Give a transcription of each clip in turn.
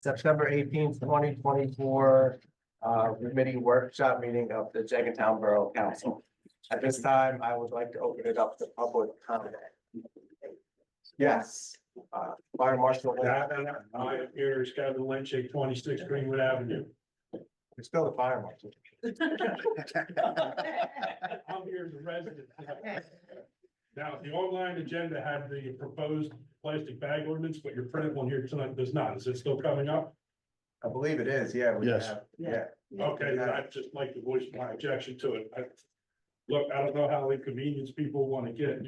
September 18th, 2024, committee workshop meeting of the Jenkintown Borough Council. At this time, I would like to open it up to public comment. Yes, Fire Marshal. I am here, Kevin Lynch, 26 Greenwood Avenue. You're still the fire marshal. I'm here as a resident. Now, the online agenda had the proposed plastic bag ordinance, but your printed one here tonight does not. Is it still coming up? I believe it is, yeah. Yes. Yeah. Okay, then I'd just like to voice my objection to it. Look, I don't know how inconvenience people want to get,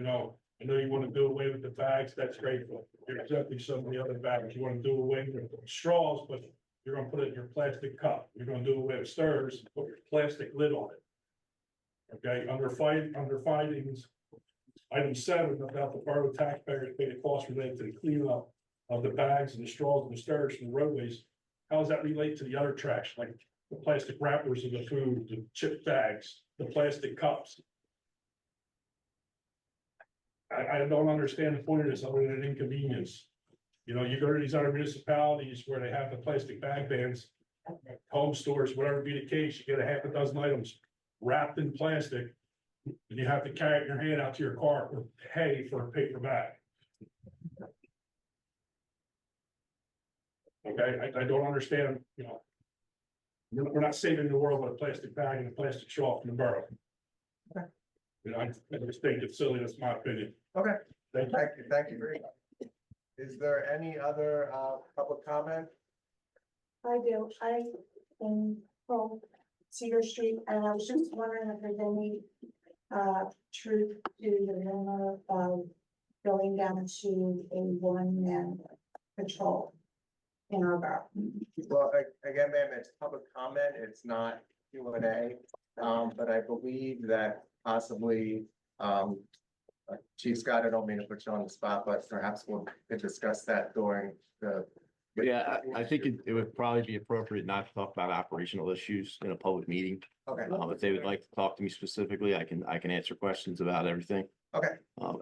I know you want to do away with the bags, that's great, but you're exempting some of the other bags. You want to do away with straws, but you're gonna put it in your plastic cup. You're gonna do away with stirs, put your plastic lid on it. Okay, under findings, item 7 about the borough taxpayers pay the cost related to the cleanup of the bags and the straws and the stirs from the roadways. How does that relate to the other trash, like the plastic wrappers of the food, the chip bags, the plastic cups? I don't understand the point of this other than inconvenience. You go to these other municipalities where they have the plastic bag bans, home stores, whatever be the case, you get a half a dozen items wrapped in plastic. And you have to carry it in your hand out to your car or pay for a paper bag. Okay, I don't understand, we're not saving the world with a plastic bag and a plastic straw from the borough. Okay. I just think it's silly, that's my opinion. Okay, Thank you. thank you very much. Is there any other public comment? I do. I am from Cedar Street, and I was just wondering if there's any truth to the rumor of going down to a one-man patrol in our borough. Well, again, ma'am, it's public comment, it's not Q&A, but I believe that possibly, Chief Scott, I don't mean to put you on the spot, but perhaps we could discuss that during the. Yeah, I think it would probably be appropriate not to talk about operational issues in a public meeting. Okay, If they would like to talk to me specifically, I can answer questions about everything. okay,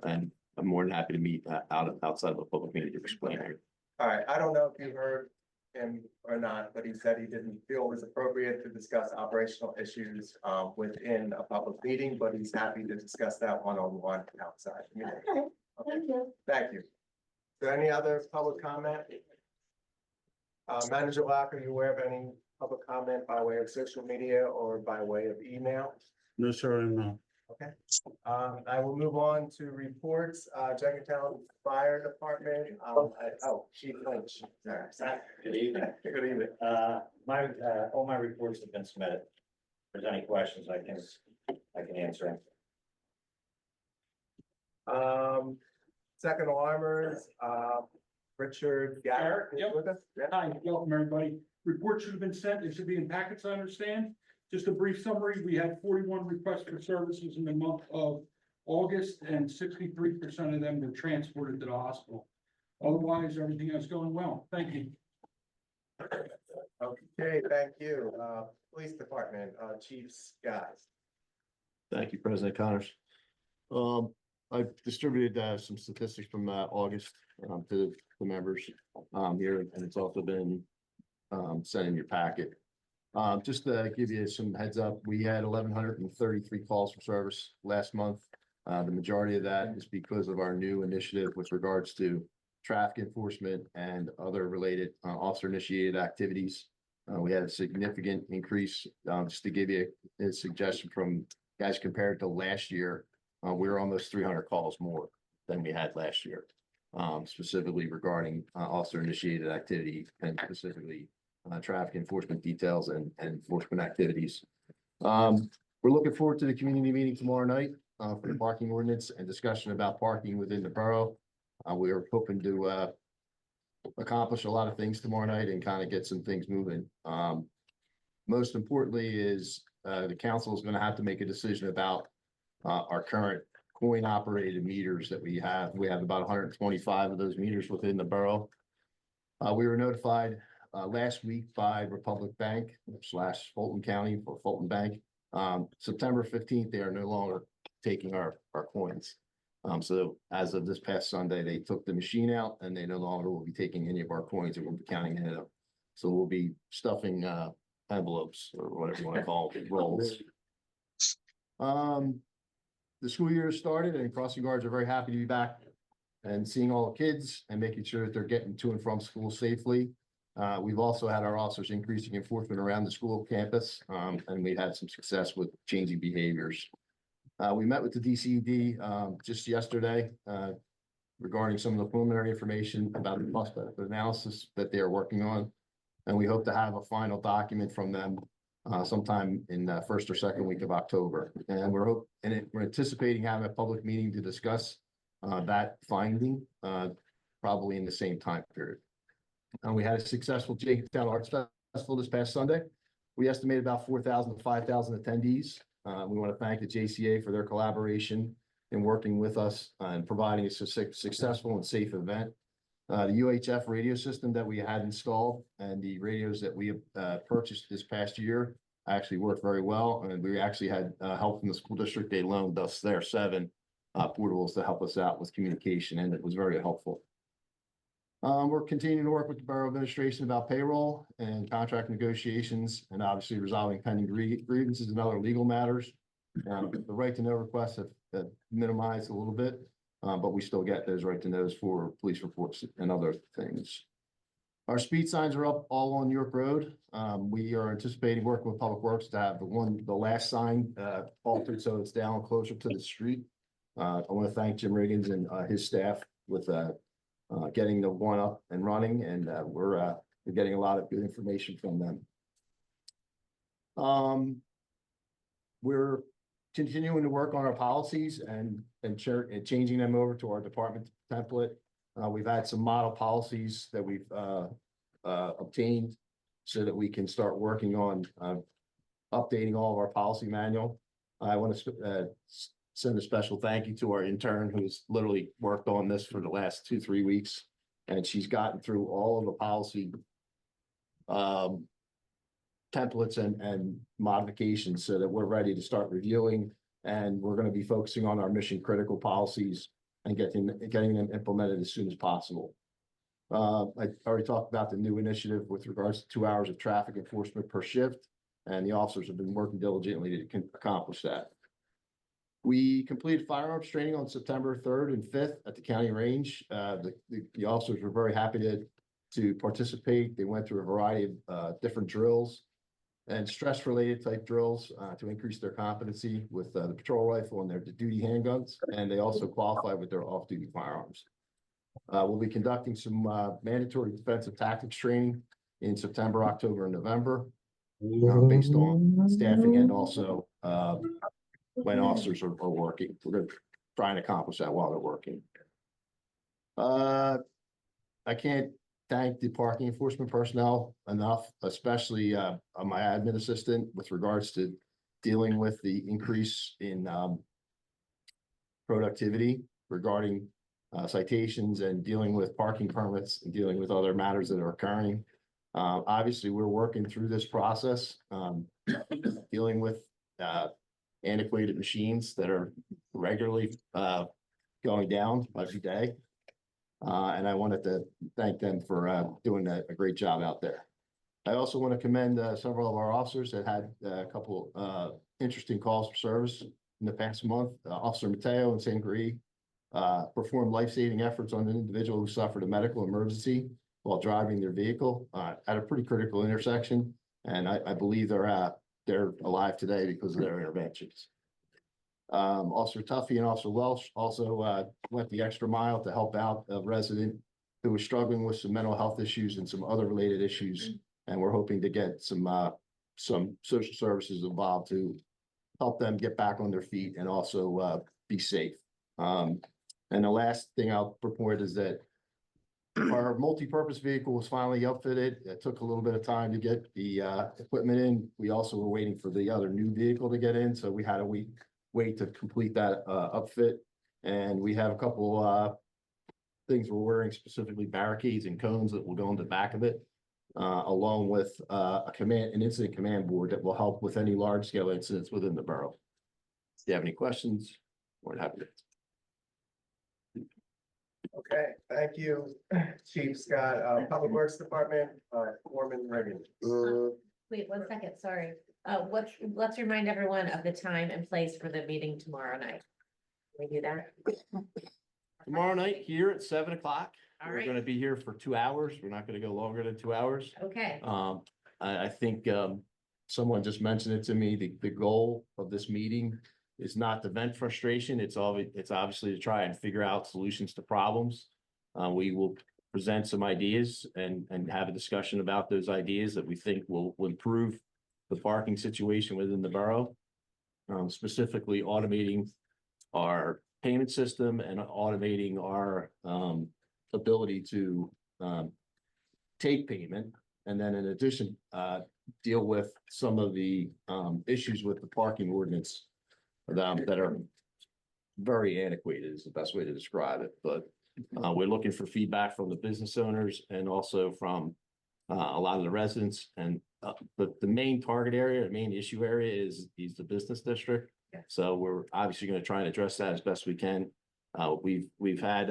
And I'm more than happy to meet outside of a public meeting to explain it. all right. I don't know if you heard him or not, but he said he didn't feel it was appropriate to discuss operational issues within a public meeting, but he's happy to discuss that one-on-one outside. Okay, thank you. Thank you. Is there any other public comment? Manager Locke, are you aware of any public comment by way of social media or by way of email? No, sir, I'm not. Okay, I will move on to reports, Jenkintown Fire Department, Chief Lynch. Sorry. Good evening. Good evening. All my reports have been submitted. If there's any questions, I can answer them. Second alarmers, Richard Garrett is Yep. with us. Yeah. Hi, welcome everybody. Report should have been sent. It should be in packets, I understand. Just a brief summary, we had 41 requests for services in the month of August and 63% of them were transported to the hospital. Otherwise, everything is going well. Thank you. Okay, thank you. Police Department, Chief Scott. Thank you, President Connors. I've distributed some statistics from August to the members here, and it's also been sent in your packet. Just to give you some heads up, we had 1,133 calls for service last month. The majority of that is because of our new initiative with regards to traffic enforcement and other related officer initiated activities. We had a significant increase. Just to give you a suggestion from guys compared to last year, we were almost 300 calls more than we had last year, specifically regarding officer initiated activity and specifically traffic enforcement details and enforcement activities. We're looking forward to the community meeting tomorrow night for the parking ordinance and discussion about parking within the borough. We are hoping to accomplish a lot of things tomorrow night and kind of get some things moving. Most importantly is the council is going to have to make a decision about our current coin operated meters that we have. We have about 125 of those meters within the borough. We were notified last week by Republic Bank / Fulton County for Fulton Bank. September 15th, they are no longer taking our coins. So as of this past Sunday, they took the machine out and they no longer will be taking any of our coins and we'll be counting it So we'll be stuffing envelopes or whatever you want to call it, rolls. The school year has started and crossing guards are very happy to be back and seeing all the kids and making sure that they're getting to and from school safely. We've also had our officers increasing enforcement around the school campus, and we had some success with changing behaviors. We met with the DCED just yesterday regarding some of the preliminary information about the cost benefit analysis that they are working on. And we hope to have a final document from them sometime in the first or second week of October. And we're anticipating having a public meeting to discuss that finding probably in the same time period. We had a successful Jenkintown Arts Festival this past Sunday. We estimate about 4,000 to 5,000 attendees. We want to thank the JCA for their collaboration in working with us and providing a successful and safe event. The UHF radio system that we had installed and the radios that we purchased this past year actually worked very well. And we actually had help from the school district. They loaned us their 7 portables to help us out with communication, and it was very helpful. We're continuing to work with the borough administration about payroll and contract negotiations, and obviously resolving pending grievances and other legal matters. The right to know requests have minimized a little bit, but we still get those right to knows for police reports and other things. Our speed signs are up all on York Road. We are anticipating working with Public Works to have the last sign altered so it's down closer to the street. I want to thank Jim Riggins and his staff with getting the one up and running, and we're getting a lot of good information from them. We're continuing to work on our policies and changing them over to our department template. We've had some model policies that we've obtained so that we can start working on updating all of our policy manual. I want to send a special thank you to our intern who's literally worked on this for the last 2-3 weeks, and she's gotten through all of the policy templates and modifications so that we're ready to start reviewing, and we're going to be focusing on our mission critical policies and getting them implemented as soon as possible. I already talked about the new initiative with regards to 2 hours of traffic enforcement per shift, and the officers have been working diligently to accomplish that. We completed firearms training on September 3rd and 5th at the county range. The officers were very happy to participate. They went through a variety of different drills and stress-related type drills to increase their competency with the patrol rifle and their duty handguns, and they also qualified with their off-duty firearms. We'll be conducting some mandatory defensive tactics training in September, October, and November based on staffing and also when officers are working. We're going to try and accomplish that while they're working. I can't thank the parking enforcement personnel enough, especially my admin assistant with regards to dealing with the increase in productivity regarding citations and dealing with parking permits and dealing with other matters that are occurring. Obviously, we're working through this process, dealing with antiquated machines that are regularly going down every day. And I wanted to thank them for doing a great job out there. I also want to commend several of our officers that had a couple interesting calls for service in the past month. Officer Mateo in St. Gris performed life-saving efforts on an individual who suffered a medical emergency while driving their vehicle at a pretty critical intersection. And I believe they're alive today because of their interventions. Officer Tuffy and Officer Welsh also went the extra mile to help out a resident who was struggling with some mental health issues and some other related issues. And we're hoping to get some social services involved to help them get back on their feet and also be safe. And the last thing I'll report is that our multi-purpose vehicle was finally upfitted. It took a little bit of time to get the equipment in. We also were waiting for the other new vehicle to get in, so we had a week wait to complete that upfit. And we have a couple things we're ordering, specifically barricades and cones that will go in the back of it, along with an incident command board that will help with any large-scale incidents within the borough. If you have any questions, we're happy to. Okay, thank you, Chief Scott. Public Works Department, Foreman Reagan. Wait, 1 second, sorry. Let's remind everyone of the time and place for the meeting tomorrow night. Can we do that? Tomorrow night here at 7 o'clock. All We're right. gonna be here for 2 hours. We're not gonna go longer than 2 hours. Okay, I think, someone just mentioned it to me, the goal of this meeting is not to vent frustration. It's obviously to try and figure out solutions to problems. We will present some ideas and have a discussion about those ideas that we think will improve the parking situation within the borough. Specifically automating our payment system and automating our ability to take payment. And then in addition, deal with some of the issues with the parking ordinance that are very antiquated is the best way to describe it. But we're looking for feedback from the business owners and also from a lot of the residents. And but the main target area, the main issue area is the business district. Yeah. So we're obviously going to try and address that as best we can. We've had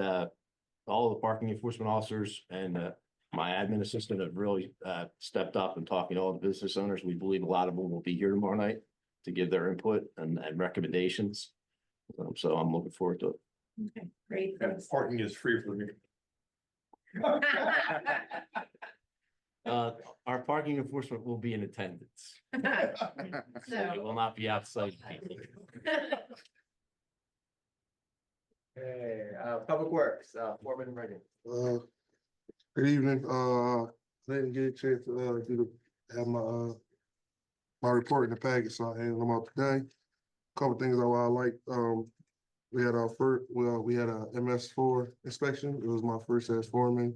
all the parking enforcement officers and my admin assistant have really stepped up and talking to all the business owners. We believe a lot of them will be here tomorrow night to give their input and recommendations. So I'm looking forward to it. okay, great. And parking is free for me. Our parking enforcement will be in attendance. It So, will not be outside. Okay, Public Works, Foreman Reagan. Good evening. I didn't get a chance to have my report in the package, so I handed them out today. Couple things I like. We had we had a MS4 inspection. It was my first as foreman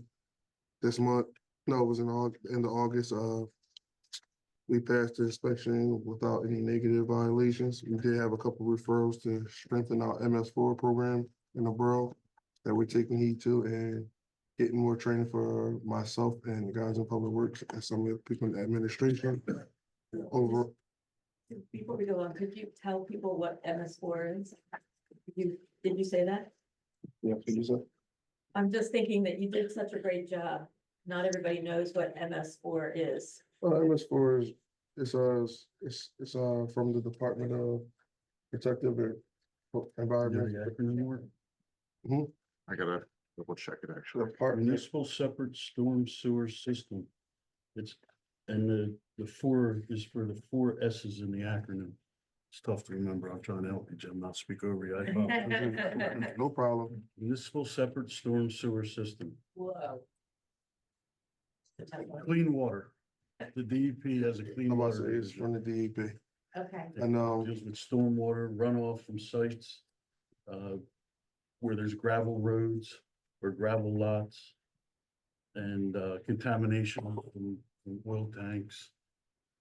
this month. No, it was in end of August. We passed the inspection without any negative violations. We did have a couple referrals to strengthen our MS4 program in the borough that we're taking heed to and getting more training for myself and the guys in public works and some of the people in the administration. Over, Before we go on, could you tell people what MS4 is? Did you say that? yeah, could you say? I'm just thinking that you did such a great job. Not everybody knows what MS4 is. MS4 is it's from the Department of Protective Environment. I gotta double check it actually. Department, Municipal separate storm sewer system. And the 4 is for the 4 S's in the acronym. It's tough to remember. I'm trying to help you, Jim, not speak over you. I apologize. no problem. Municipal separate storm sewer system. Whoa. Clean water. The DEP has a clean I'm about to water. say it's division. from the DEP. okay, And Deals with stormwater runoff from sites, where there's gravel roads or gravel lots. And, contamination from oil tanks.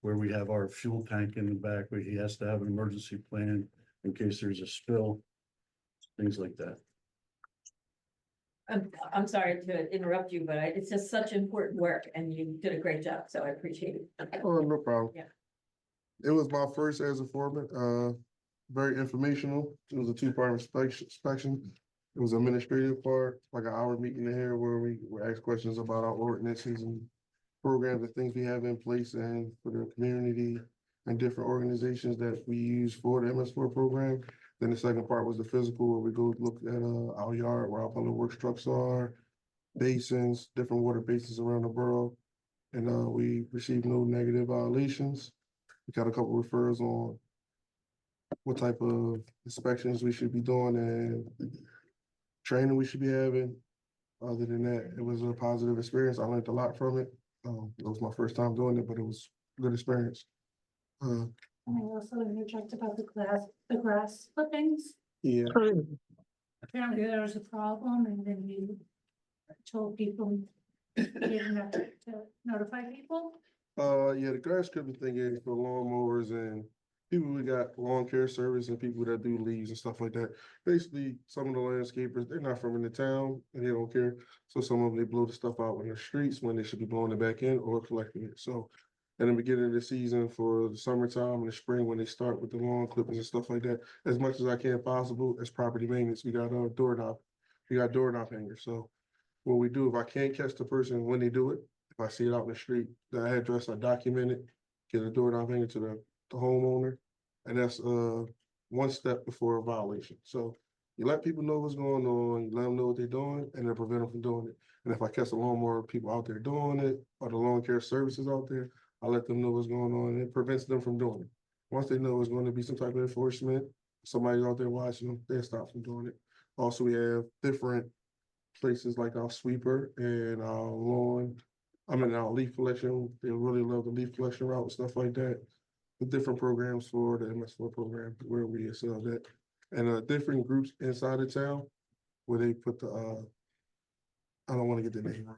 Where we have our fuel tank in the back, where he has to have an emergency plan in case there's a spill. Things like that. I'm sorry to interrupt you, but it's just such important work and you did a great job, so I appreciate it. oh, no problem. Yeah. It was my first as a foreman, very informational. It was a 2-part inspection. It was an administrative part, like an hour meeting in here where we were asked questions about our ordinances and programs and things we have in place and for the community and different organizations that we use for the MS4 program. Then the second part was the physical, where we go look at our yard, where our public works trucks are, basins, different water basins around the borough. And we received no negative violations. We got a couple referrals on what type of inspections we should be doing and training we should be having. Other than that, it was a positive experience. I learned a lot from it. It was my first time doing it, but it was a good experience. And I also interject about the grass clippings. Yeah, Apparently there was a problem and then you told people you didn't have to notify people. yeah, the grass clipping thing is for lawnmowers and people who got lawn care service and people that do leaves and stuff like that. Basically, some of the landscapers, they're not from in the town and they don't care. So some of them, they blow the stuff out in the streets when they should be blowing it back in or collecting it. So in the beginning of the season for the summertime and the spring, when they start with the lawn clippings and stuff like that, as much as I can possible, as property maintenance, we got a doorknob. you got door knob hangers, so what we do, if I can't catch the person when they do it, if I see it out in the street, the address, I document it, get a door knob hanger to the homeowner, and that's one step before a violation. So you let people know what's going on, you let them know what they're doing, and then prevent them from doing it. And if I catch a lot more people out there doing it, or the lawn care services out there, I let them know what's going on, and it prevents them from doing it. Once they know it's going to be some type of enforcement, somebody's out there watching them, they'll stop from doing it. Also, we have different places like our sweeper and our lawn, our leaf collection. They really love the leaf collection route and stuff like that. The different programs for the MS4 program where we sell that. And different groups inside of town where they put the I don't want to get the name right.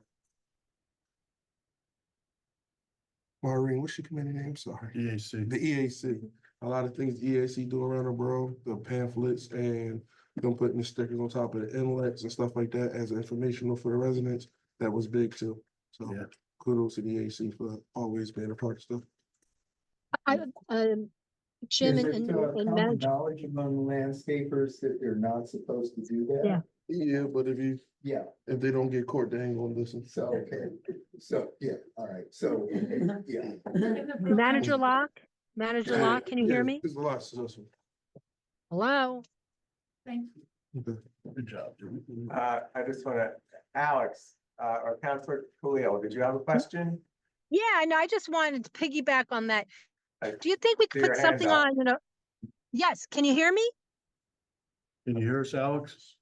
Maureen, what's your committee name? Sorry. EAC. The EAC. A lot of things EAC do around the borough, the pamphlets and them putting the stickers on top of the inlets and stuff like that as informational for the residents. That was big too. So Yeah. kudos to the EAC for always being a part of stuff. I, Jim and common manager, knowledge among landscapers that they're not supposed to do that? Yeah. Yeah, but Yeah, if they don't get caught, they ain't gonna listen. so, okay, so, yeah, all right, so, yeah. Manager Locke, can you hear me? There's a lot successful. Hello? Good job. I just wanna, Alex, or Counselor Khalil, did you have a question? Yeah, no, I just wanted to piggyback on that. I Do you think we could see your put hand something up. on, yes, can you hear me? Can you hear us, Alex?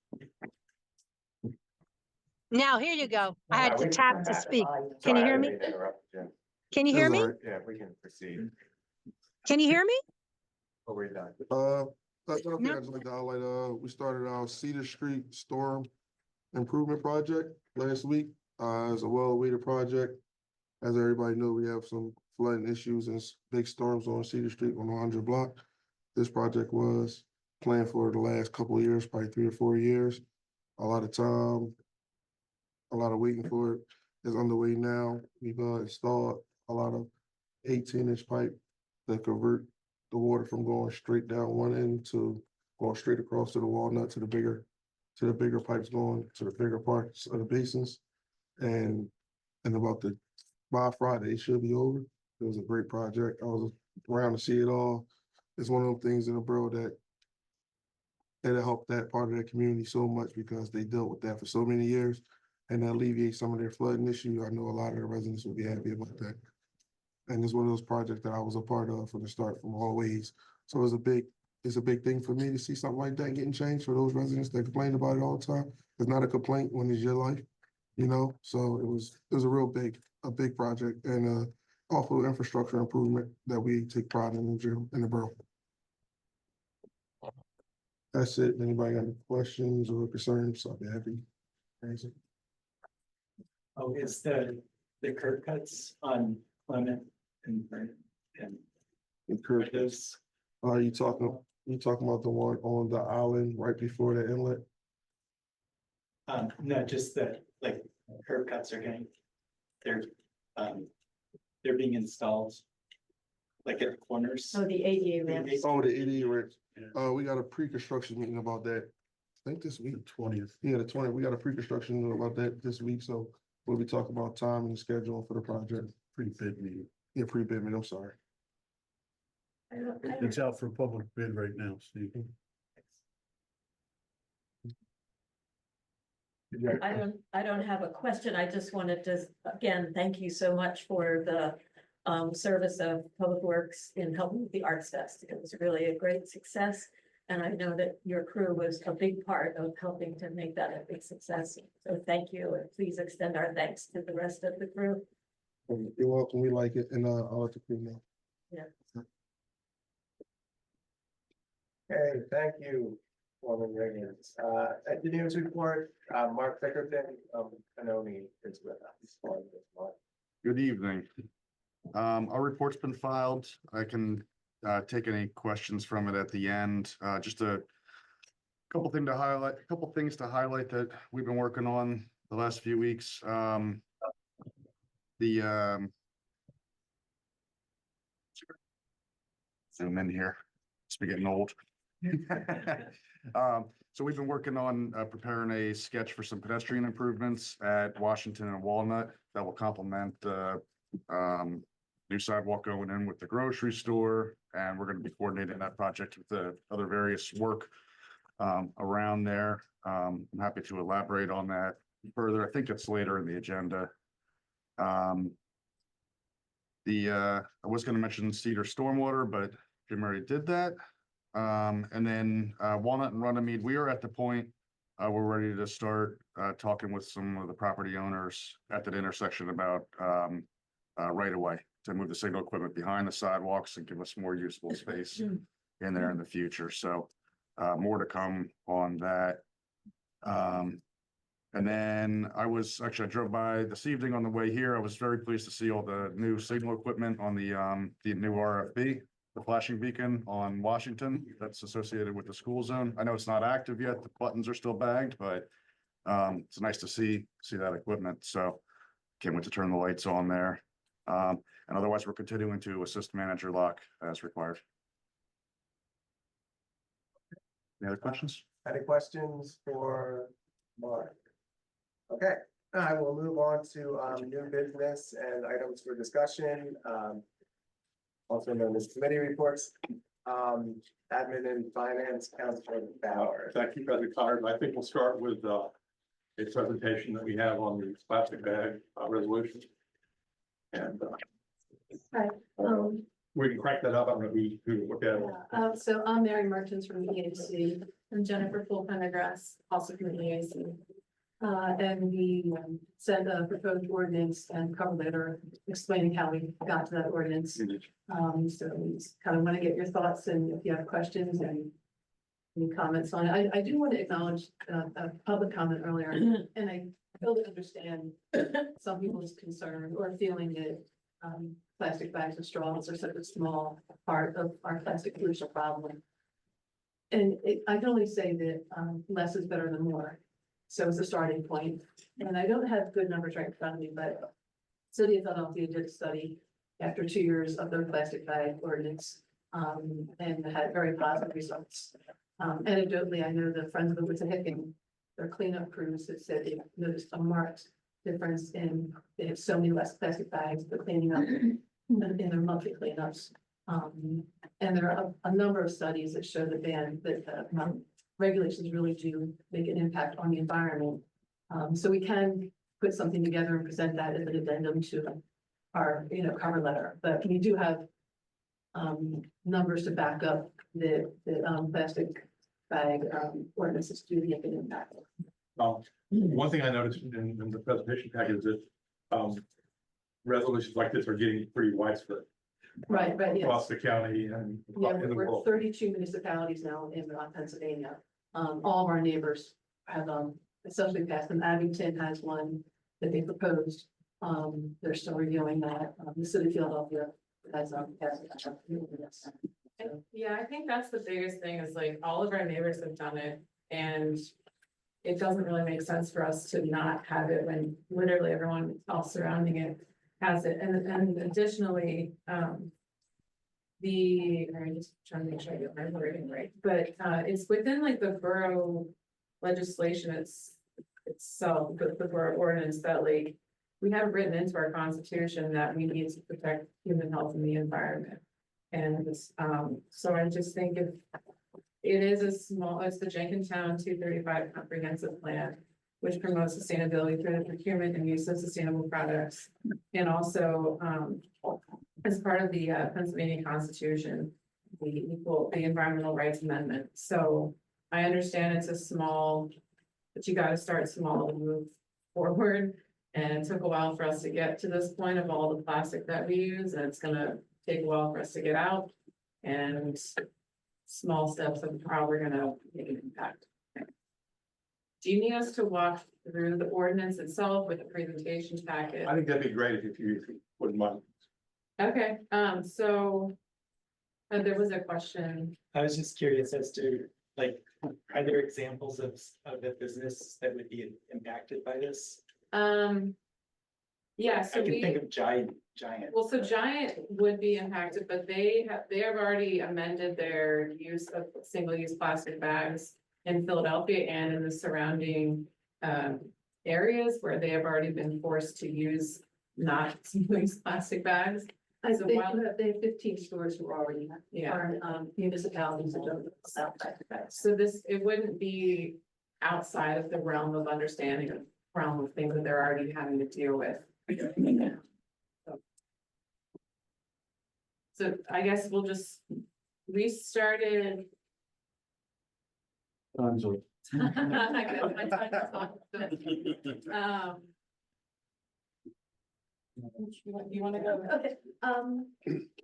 Now, here you go. I had Yeah, to we- tap to speak. Can Sorry, you I hear didn't me? mean to interrupt you. Can you hear me? Yeah, we can proceed. Can you hear me? Or we're done. I'd just like to highlight, we started our Cedar Street Storm Improvement Project last week. It's a well-awaited project. As everybody knows, we have some flooding issues and big storms on Cedar Street on 100 block. This project was planned for the last couple of years, probably 3 or 4 years. A lot of time, a lot of waiting for it is underway now. We've installed a lot of 18-inch pipe that convert the water from going straight down one end to going straight across to the walnut to the bigger pipes going to the bigger parts of the basins. And by Friday, it should be over. It was a great project. I was around to see it all. It's one of those things in the borough that helped that part of the community so much because they dealt with that for so many years and that alleviate some of their flooding issue. I know a lot of the residents will be happy about that. And it's one of those projects that I was a part of from the start, from always. So it's a big thing for me to see something like that getting changed for those residents that complain about it all the time. It's not a complaint when it's your life, So it was a big project and awful infrastructure improvement that we take pride in the borough. That's it. Anybody got any questions or concerns? I'll be happy to answer. Oh, is the curb cuts on Clement and Encourage- those, Are you talking about the one on the island right before the inlet? no, just the, like, curb cuts are they're being installed like at the corners. So the ADA ramps. Oh, the ADA ramp. We got a pre-construction meeting about that. I think this week. 20th. Yeah, the 20th. We got a pre-construction meeting about that this week, so we'll be talking about time and schedule for the project. Pre-bid meeting. Yeah, pre-bid meeting, I'm sorry. It's out for public bid right now, Steve. I don't have a question. I just wanted to, again, thank you so much for the service of Public Works in helping with the Arts Fest. It was really a great success. And I know that your crew was a big part of helping to make that a big success. So thank you, and please extend our thanks to the rest of the crew. You're welcome. We like it, and I'll let the crew know. Okay, thank you, Foreman Riggins. Engineers report, Mark Bickerton, Canoni is with us. on this one. Good evening. Our report's been filed. I can take any questions from it at the end. Just a couple things to highlight that we've been working on the last few weeks. Zoom in here. It's been getting old. So we've been working on preparing a sketch for some pedestrian improvements at Washington and Walnut that will complement the new sidewalk going in with the grocery store. And we're going to be coordinating that project with the other various work around there. I'm happy to elaborate on that further. I think it's later in the agenda. I was going to mention Cedar Stormwater, but Jim already did that. And then Walnut and Runnymede, we are at the point we're ready to start talking with some of the property owners at that intersection about right of way to move the signal equipment behind the sidewalks and give us more usable space in there in the future. So more to come on that. And then I drove by this evening on the way here. I was very pleased to see all the new signal equipment on the new RFB, the flashing beacon on Washington that's associated with the school zone. I know it's not active yet. The buttons are still bagged, but it's nice to see that equipment. So can't wait to turn the lights on there. And otherwise, we're continuing to assist manager lock as required. Any other questions? Any questions for Mark? Okay, I will move on to new business and items for discussion. Also known as committee reports. Admin and Finance, Councilor Bauer. Thank you, President Connors. I think we'll start with a presentation that we have on the plastic bag resolution. And Hi, we can crank that up. I'm going to look at it. so I'm Mary Mertens from the EAC and Jennifer Full-Pendergrass, also from the EAC. And we sent a proposed ordinance and cover letter explaining how we got to that ordinance. So we just kind of want to get your thoughts and if you have questions and any comments on it. I do want to acknowledge a public comment earlier, and I totally understand some people's concern or feeling that plastic bags and straws are such a small part of our plastic pollution problem. And I can only say that less is better than more. So it's a starting point. And I don't have good numbers right in front of me, but City of Philadelphia did a study after 2 years of their plastic bag ordinance and had very positive results. Anecdotally, I know the Friends of the Woods of Hicken, their cleanup crews have said they've noticed a marked difference in, they have so many less plastic bags for cleaning up in their monthly cleanups. And there are a number of studies that show that regulations really do make an impact on the environment. So we can put something together and present that as an addendum to our, cover letter, but we do have numbers to back up the plastic bag ordinances do make an impact. One thing I noticed in the presentation package is that resolutions like this are getting pretty widespread. Right, yes. Across the county and Yeah, in the we're world. 32 municipalities now in Pennsylvania. All of our neighbors have essentially passed them. Abington has one that they proposed. They're still reviewing that. The city of Philadelphia has passed it. Yeah, I think that's the biggest thing is like all of our neighbors have done it and it doesn't really make sense for us to not have it when literally everyone else surrounding it has it. And additionally, I'm just trying to make sure I get my wording right, but it's within like the borough legislation itself, the borough ordinance that like we have written into our constitution that we need to protect human health and the environment. And so I just think if it is it's the Jenkintown 235 comprehensive plan, which promotes sustainability through the procurement and use of sustainable products. And also, as part of the Pennsylvania Constitution, the Environmental Rights Amendment. So I understand it's a small, but you got to start small to move forward. And it took a while for us to get to this point of all the plastic that we use, and it's gonna take a while for us to get out. And small steps of how we're gonna make an impact. Do you need us to walk through the ordinance itself with the presentation packet? I think that'd be great if you wouldn't mind. Okay, so there was a question. I was just curious as to, like, are there examples of a business that would be impacted by this? Yeah, so I can think of Giant. Well, so Giant would be impacted, but they have already amended their use of single-use plastic bags. in Philadelphia and in the surrounding areas where they have already been forced to use not single-use plastic bags. I So think while- they have 15 stores who already Yeah. are municipalities that don't sell plastic bags. So this, it wouldn't be outside of the realm of understanding of realm of things that they're already having to deal with. So I guess we'll just restart it. You wanna go? Okay,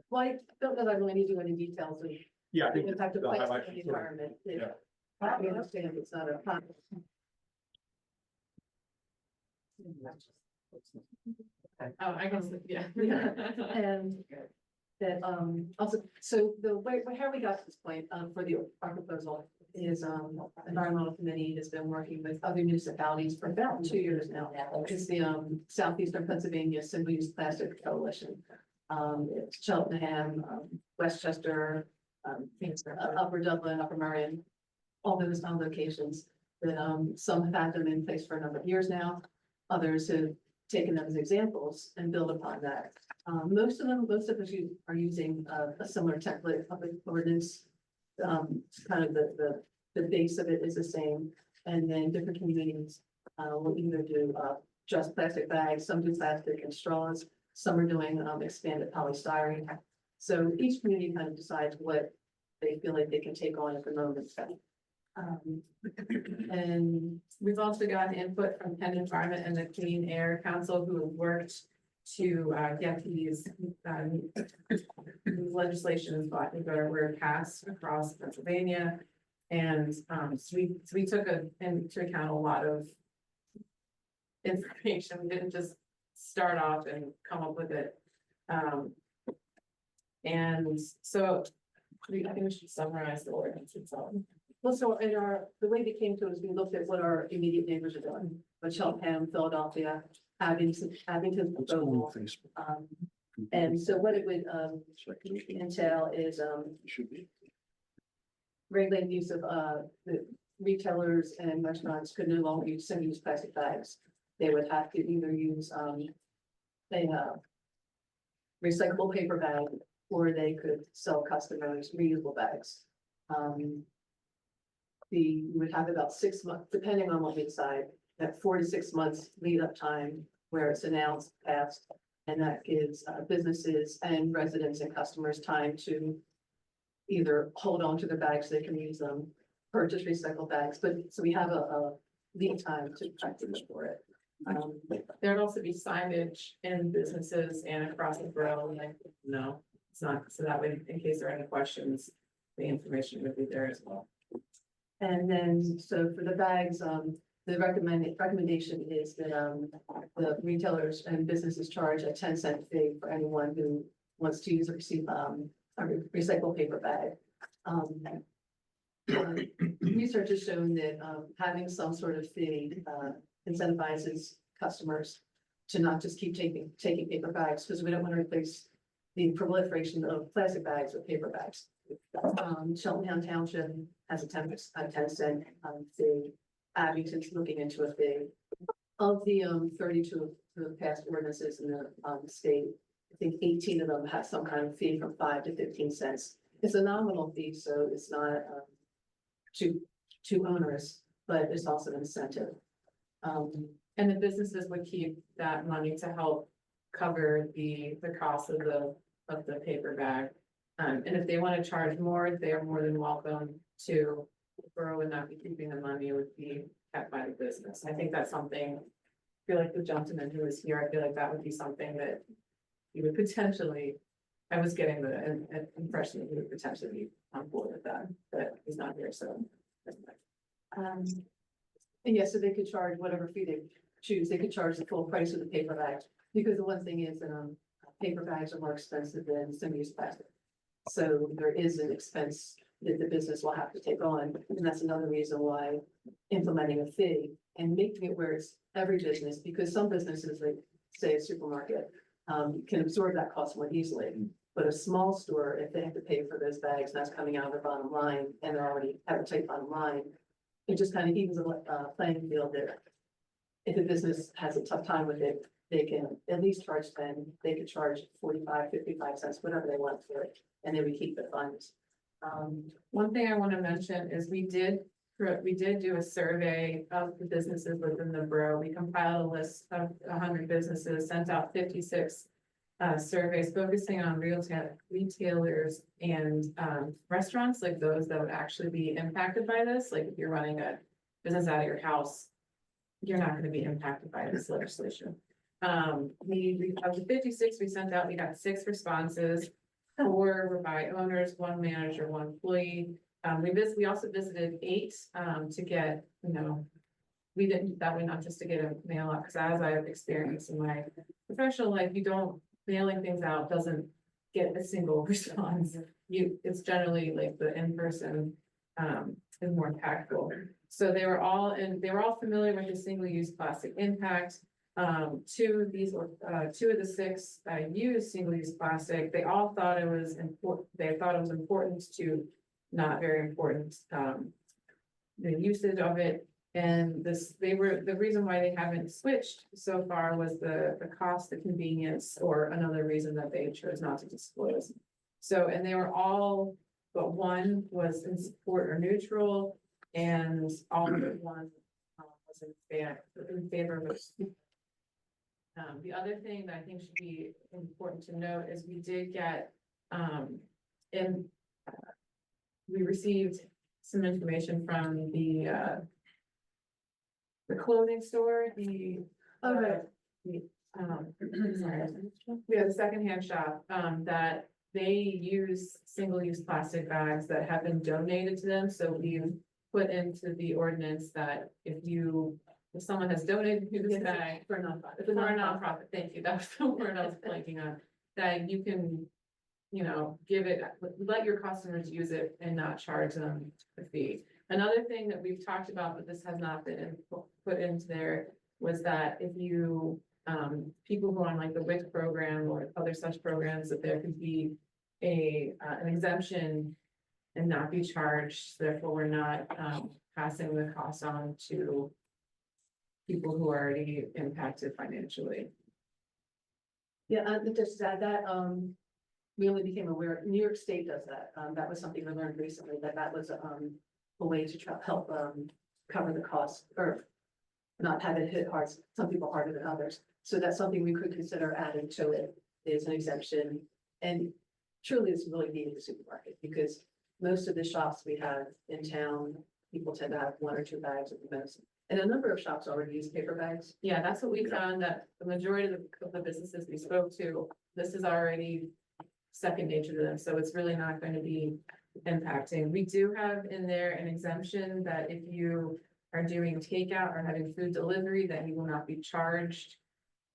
well, I don't know that I really need to go into details of Yeah, I the think impact of the plastic highlights on the are sort of- environment. yeah. I understand it's not a. Oh, I guess, yeah. And that, also, so the way, how we got to this point, for our proposal is, environmental committee has been working with other municipalities for about 2 years now. It's the, Southeastern Pennsylvania Single-Use Plastic Coalition. It's Cheltenham, Westchester, Upper Dublin, Upper Merion, all those locations that, some have had them in place for a number of years now. Others have taken them as examples and build upon that. Most of us are using a similar template of the ordinance. Kind of the base of it is the same, and then different communities will either do just plastic bags, some do plastic and straws, some are doing expanded polystyrene. So each community kind of decides what they feel like they can take on at the moment. And we've also gotten input from Penn Environment and the Clean Air Council, who have worked to get these legislations were passed across Pennsylvania. And so we took into account a lot of information. We didn't just start off and come up with it. And so I think we should summarize the ordinance itself. Well, so in the way they came to us, we looked at what our immediate neighbors are doing, but Cheltenham, Philadelphia, Abington, Oval. And so what it would entail is regulating the use of the retailers and restaurants could no longer use single-use plastic bags. They would have to either use a recyclable paper bag, or they could sell customers reusable bags. You would have about 6 months, depending on what we decide, that 4 to 6 months lead up time where it's announced, passed, and that gives businesses and residents and customers time to either hold on to their bags, so they can use them, purchase recycled bags, but so we have a lead time to practice for it. There'd also be signage in businesses and across the borough, like, no, it's not, so that way, in case there are any questions, the information would be there as well. And then, so for the bags, the recommendation is that, the retailers and businesses charge a 10-cent fee for anyone who wants to use or receive, a recycled paper bag. Research has shown that, having some sort of fee, incentivizes customers to not just keep taking paper bags, because we don't want to replace the proliferation of plastic bags with paper bags. Cheltenham Township has a 10-cent fee. Abington's looking into a fee. Of the 32 of the past ordinances in the state, I think 18 of them have some kind of fee from 5 to 15 cents. It's a nominal fee, so it's not too onerous, but it's also an incentive. And the businesses would keep that money to help cover the cost of the paper bag. And if they want to charge more, they are more than welcome to. The borough would not be keeping the money, it would be kept by the business. I think that's something, I feel like the gentleman who is here, I feel like that would be something that he would potentially, I was getting the impression that he would potentially be on board with that, but he's not here, so. And yes, so they could charge whatever fee they choose. They could charge the full price of the paper bags, because the one thing is that paper bags are more expensive than single-use plastic. So there is an expense that the business will have to take on, and that's another reason why implementing a fee and making it where it's every business, because some businesses, like say a supermarket, can absorb that cost more easily. But a small store, if they have to pay for those bags, and that's coming out of their bottom line, and they already have a tight bottom line, it just kind of evens the playing field there. If a business has a tough time with it, they can at least charge 10, they could charge 45, 55 cents, whatever they want for it, and then we keep the funds. One thing I want to mention is we did do a survey of the businesses within the borough. We compiled a list of 100 businesses, sent out 56 surveys focusing on retailers and restaurants, like those that would actually be impacted by this. Like if you're running a business out of your house, you're not going to be impacted by this legislation. We of the 56 we sent out, we got 6 responses. 4 were by owners, 1 manager, 1 employee. We also visited 8 to get, we didn't do that way, not just to get a mail out, because as I have experienced in my professional life, mailing things out doesn't get a single response. It's generally like the in-person is more impactful. So they were all familiar with the single-use plastic impact. 2 of the 6 used single-use plastic. They all thought it was important. They thought it was important to not very important, the usage of it. And the reason why they haven't switched so far was the cost, the convenience, or another reason that they chose not to disclose. So, and they were all, but 1 was in support or neutral, and all but 1 was in favor of it. The other thing that I think should be important to note is we did get, we received some information from the clothing store, sorry, we have a secondhand shop, that they use single-use plastic bags that have been donated to them. So we've put into the ordinance that if someone has donated to this bag For a nonprofit. for a nonprofit, thank you, that was the word I was blanking on, that you can, give it, let your customers use it and not charge them a fee. Another thing that we've talked about, but this has not been put into there, was that if you, people who are on like the WIC program or other such programs, that there could be an exemption and not be charged, therefore we're not, passing the cost on to people who are already impacted financially. Yeah, just to add that, we only became aware, New York State does that. That was something we learned recently, that was a way to help cover the cost, or not have it hit hard, some people harder than others. So that's something we could consider adding to it, is an exemption. And truly it's really needed the supermarket, because most of the shops we have in town, people tend to have 1 or 2 bags at the most. And a number of shops already use paper bags. Yeah, that's what we found, that the majority of the businesses we spoke to, this is already second nature to them, so it's really not going to be impacting. We do have in there an exemption that if you are doing takeout or having food delivery, that you will not be charged.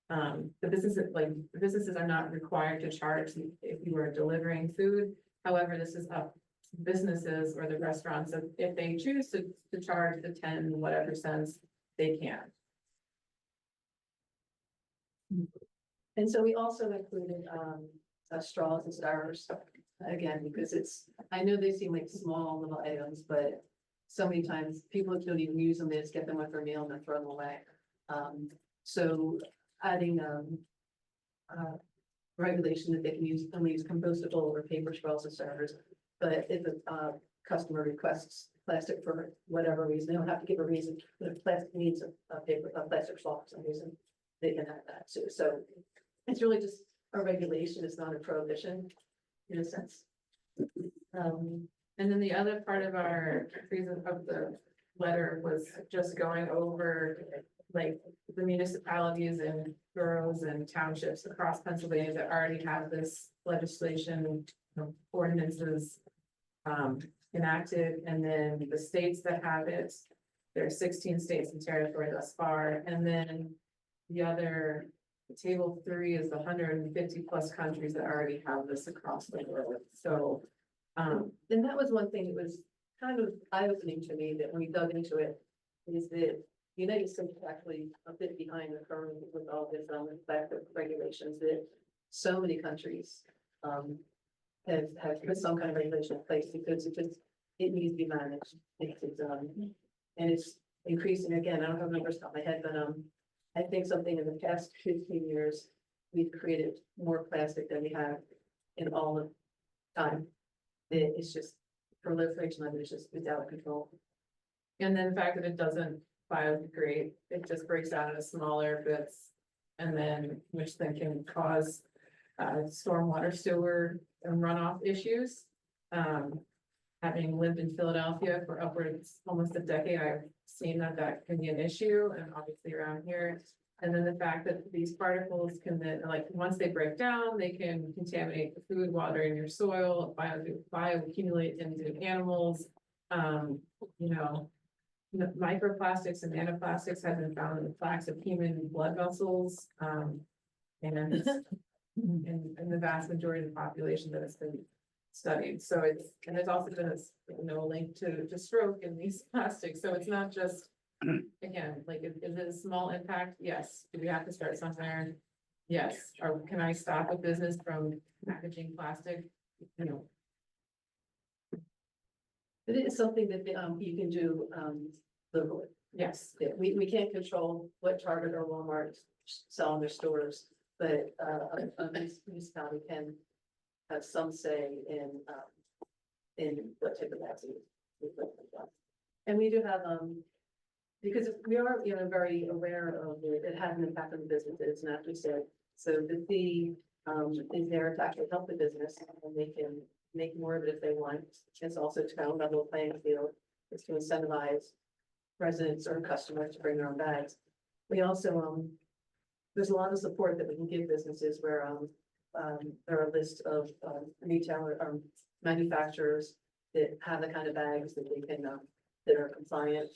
The businesses are not required to charge if you are delivering food. However, this is up to businesses or the restaurants, if they choose to charge the 10 whatever cents, they can. And so we also included straws and styros, again, because I know they seem like small little items, but so many times people don't even use them, they just get them with their meal and then throw them away. So adding regulation that they can only use compostable or paper straws and styros, but if a customer requests plastic for whatever reason, they don't have to give a reason, but if plastic needs a plastic straw for some reason, they can have that too. So it's really just a regulation, it's not a prohibition in a sense. And then the other part of our reason of the letter was just going over like the municipalities and boroughs and townships across Pennsylvania that already have this legislation, ordinances enacted, and then the states that have it. There are 16 states and territory thus far, and then table 3 is the 150 plus countries that already have this across the world. So, and that was one thing that was kind of eye-opening to me, that when we dug into it, is that the United States is actually a bit behind the curve with all this regulations, that so many countries have put some kind of regulation in place, because it needs to be managed. And it's increasing again. I don't have numbers off my head, but, I think something in the past 15 years, we've created more plastic than we have in all of time. It's just proliferation of it is just, it's out of control. And then the fact that it doesn't biodegrade, it just breaks down into smaller bits. And then, which then can cause, stormwater sewer and runoff issues. Having lived in Philadelphia for upwards almost a decade, I've seen that that can be an issue, and obviously around here. And then the fact that these particles can then, like, once they break down, they can contaminate the food, water in your soil, bioaccumulate into animals. You know, microplastics and nanoplastics have been found in the plaques of human blood vessels. And in the vast majority of the population that has been studied. So it's, and there's also been a link to stroke in these plastics. So it's not just, again, like, is it a small impact? Yes. Do we have to start somewhere? Yes. Or can I stop a business from packaging plastic? You know, It is something that, you can do, locally. yes. Yeah, we can't control what Target or Walmart sell in their stores, but, a municipality can have some say in what type of vaccine. And we do have, because we are, very aware of it, it has an impact on the businesses, and as we said, so the fee, is there to actually help the business, and they can make more of it if they want. It's also to kind of level the playing field, it's to incentivize residents or customers to bring their own bags. We also, there's a lot of support that we can give businesses where, there are a list of, retailer, manufacturers that have the kind of bags that they can, that are compliant.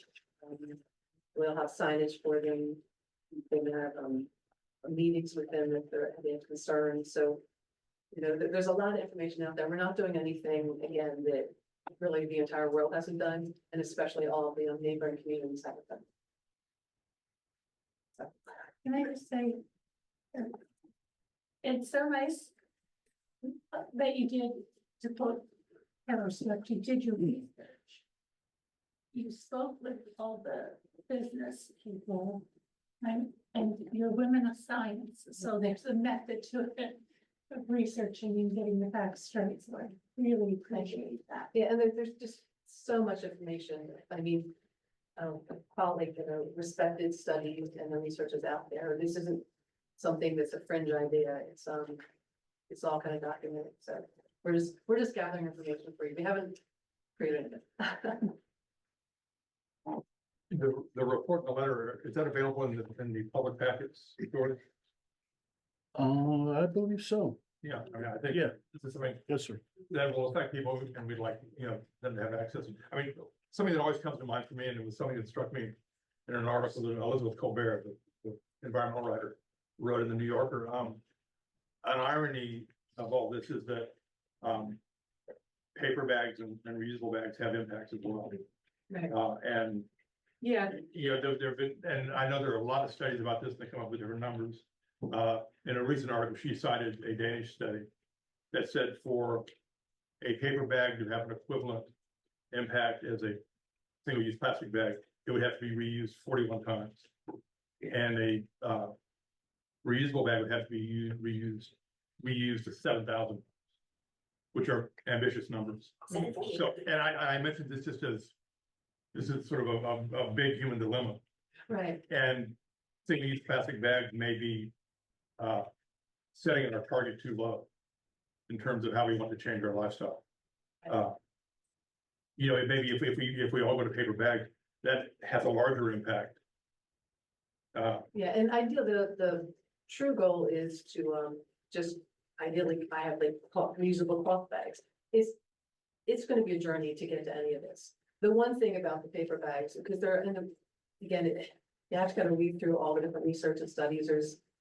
We'll have signage for them. They can have, meetings with them if they have concerns. So, there's a lot of information out there. We're not doing anything, again, that really the entire world hasn't done, and especially all of the neighboring communities haven't done. So. Can I just say, it's so nice that you did to put, you did your research. You spoke with all the business people, and you're women of science, so there's a method to it of researching and getting the facts straight, so I really appreciate that. Yeah, and there's just so much information. I mean, quality, respected studies and the research is out there. This isn't something that's a fringe idea. It's all kind of documented. So we're just gathering information for you. We haven't created it. The report, the letter, is that available in the public packets, George? I believe so. Yeah, I mean, I think. Yeah. This is something Yes, sir. that will affect people, and we'd like, them to have access. I mean, something that always comes to mind for me, and it was something that struck me in an article that Elizabeth Colbert, the environmental writer, wrote in the New Yorker. An irony of all this is that paper bags and reusable bags have impacts as well. Right. And Yeah, there've been, and I know there are a lot of studies about this, and they come up with different numbers. In a recent article, she cited a Danish study that said for a paper bag to have an equivalent impact as a single-use plastic bag, it would have to be reused 41 times. And a reusable bag would have to be reused to 7,000, which are ambitious numbers. So, and I mentioned this just as this is sort of a big human dilemma. Right. And single-use plastic bags may be setting our target too low in terms of how we want to change our lifestyle. It may be if we all go to paper bag, that has a larger impact. Yeah, and ideally, the true goal is to just ideally, I have like reusable cloth bags. It's going to be a journey to get to any of this. The one thing about the paper bags, because they're you have to kind of weave through all the different research and studies.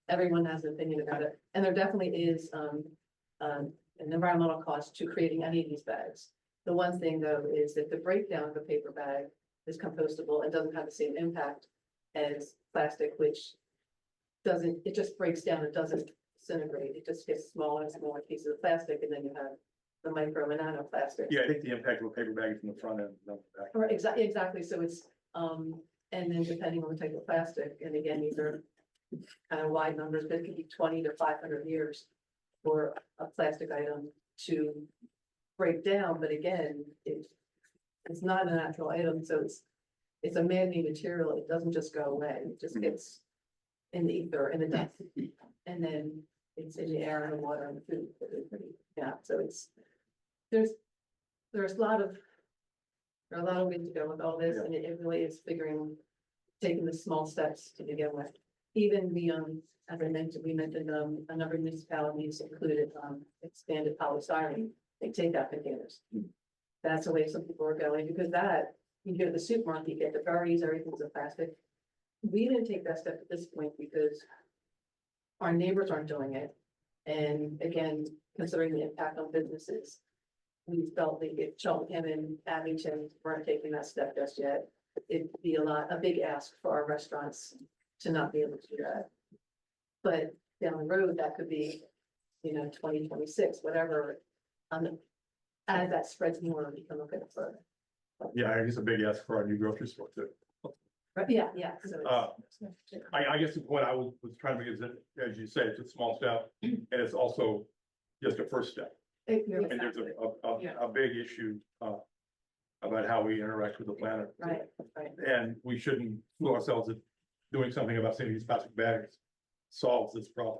Everyone has an opinion about it, and there definitely is an environmental cost to creating any of these bags. The one thing though is that the breakdown of a paper bag is compostable and doesn't have the same impact as plastic, which it just breaks down, it doesn't disintegrate, it just gets smaller and smaller pieces of plastic, and then you have the micro and nanoplastics. Yeah, I think the impact of a paper bag is in the front end, not the back. Right, exactly, so And then depending on the type of plastic, and again, these are kind of wide numbers, but it could be 20 to 500 years for a plastic item to break down, but again, it's not a natural item, so it's a man-made material, it doesn't just go away, it just gets in the ether, in the dust, and then it's in the air and the water and the food. Yeah, so there's a lot of, there are a lot of ways to go with all this, and it really is taking the small steps to begin with. Even beyond, as I mentioned, we mentioned, a number of municipalities included, expanded polystyrene, they take out containers. That's the way some people are going, because that, you go to the supermarket, you get the berries, everything's a plastic. We didn't take that step at this point because our neighbors aren't doing it. And again, considering the impact on businesses, we felt like if Cheltenham and Abington weren't taking that step just yet, it'd be a big ask for our restaurants to not be able to do that. But down the road, that could be, 2026, whatever, as that spreads more, we can look at it further. Yeah, I guess a big ask for our new grocery store too. But yeah, so I guess the point I was trying to make is that, as you say, it's a small step, and it's also just a first step. And there's a big issue, about how we interact with the planet. Right. And we shouldn't fool ourselves that doing something about saying these plastic bags solves this problem.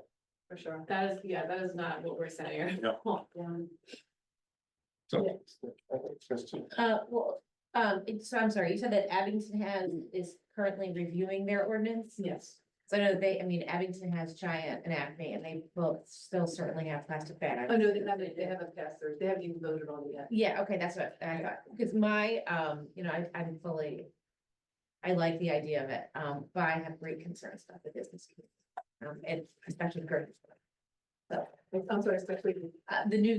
for sure. That is not what we're saying. Yeah. So. So I'm sorry, you said that Abington is currently reviewing their ordinance? Yes. So I know Abington has Giant and Acme, and they both still certainly have plastic bags. Oh, no, they haven't passed theirs. They haven't even voted on it yet. Yeah, okay, that's what I thought, because I like the idea of it, but I have great concerns about the business community. And especially grocery store. So, I'm sorry, especially. the new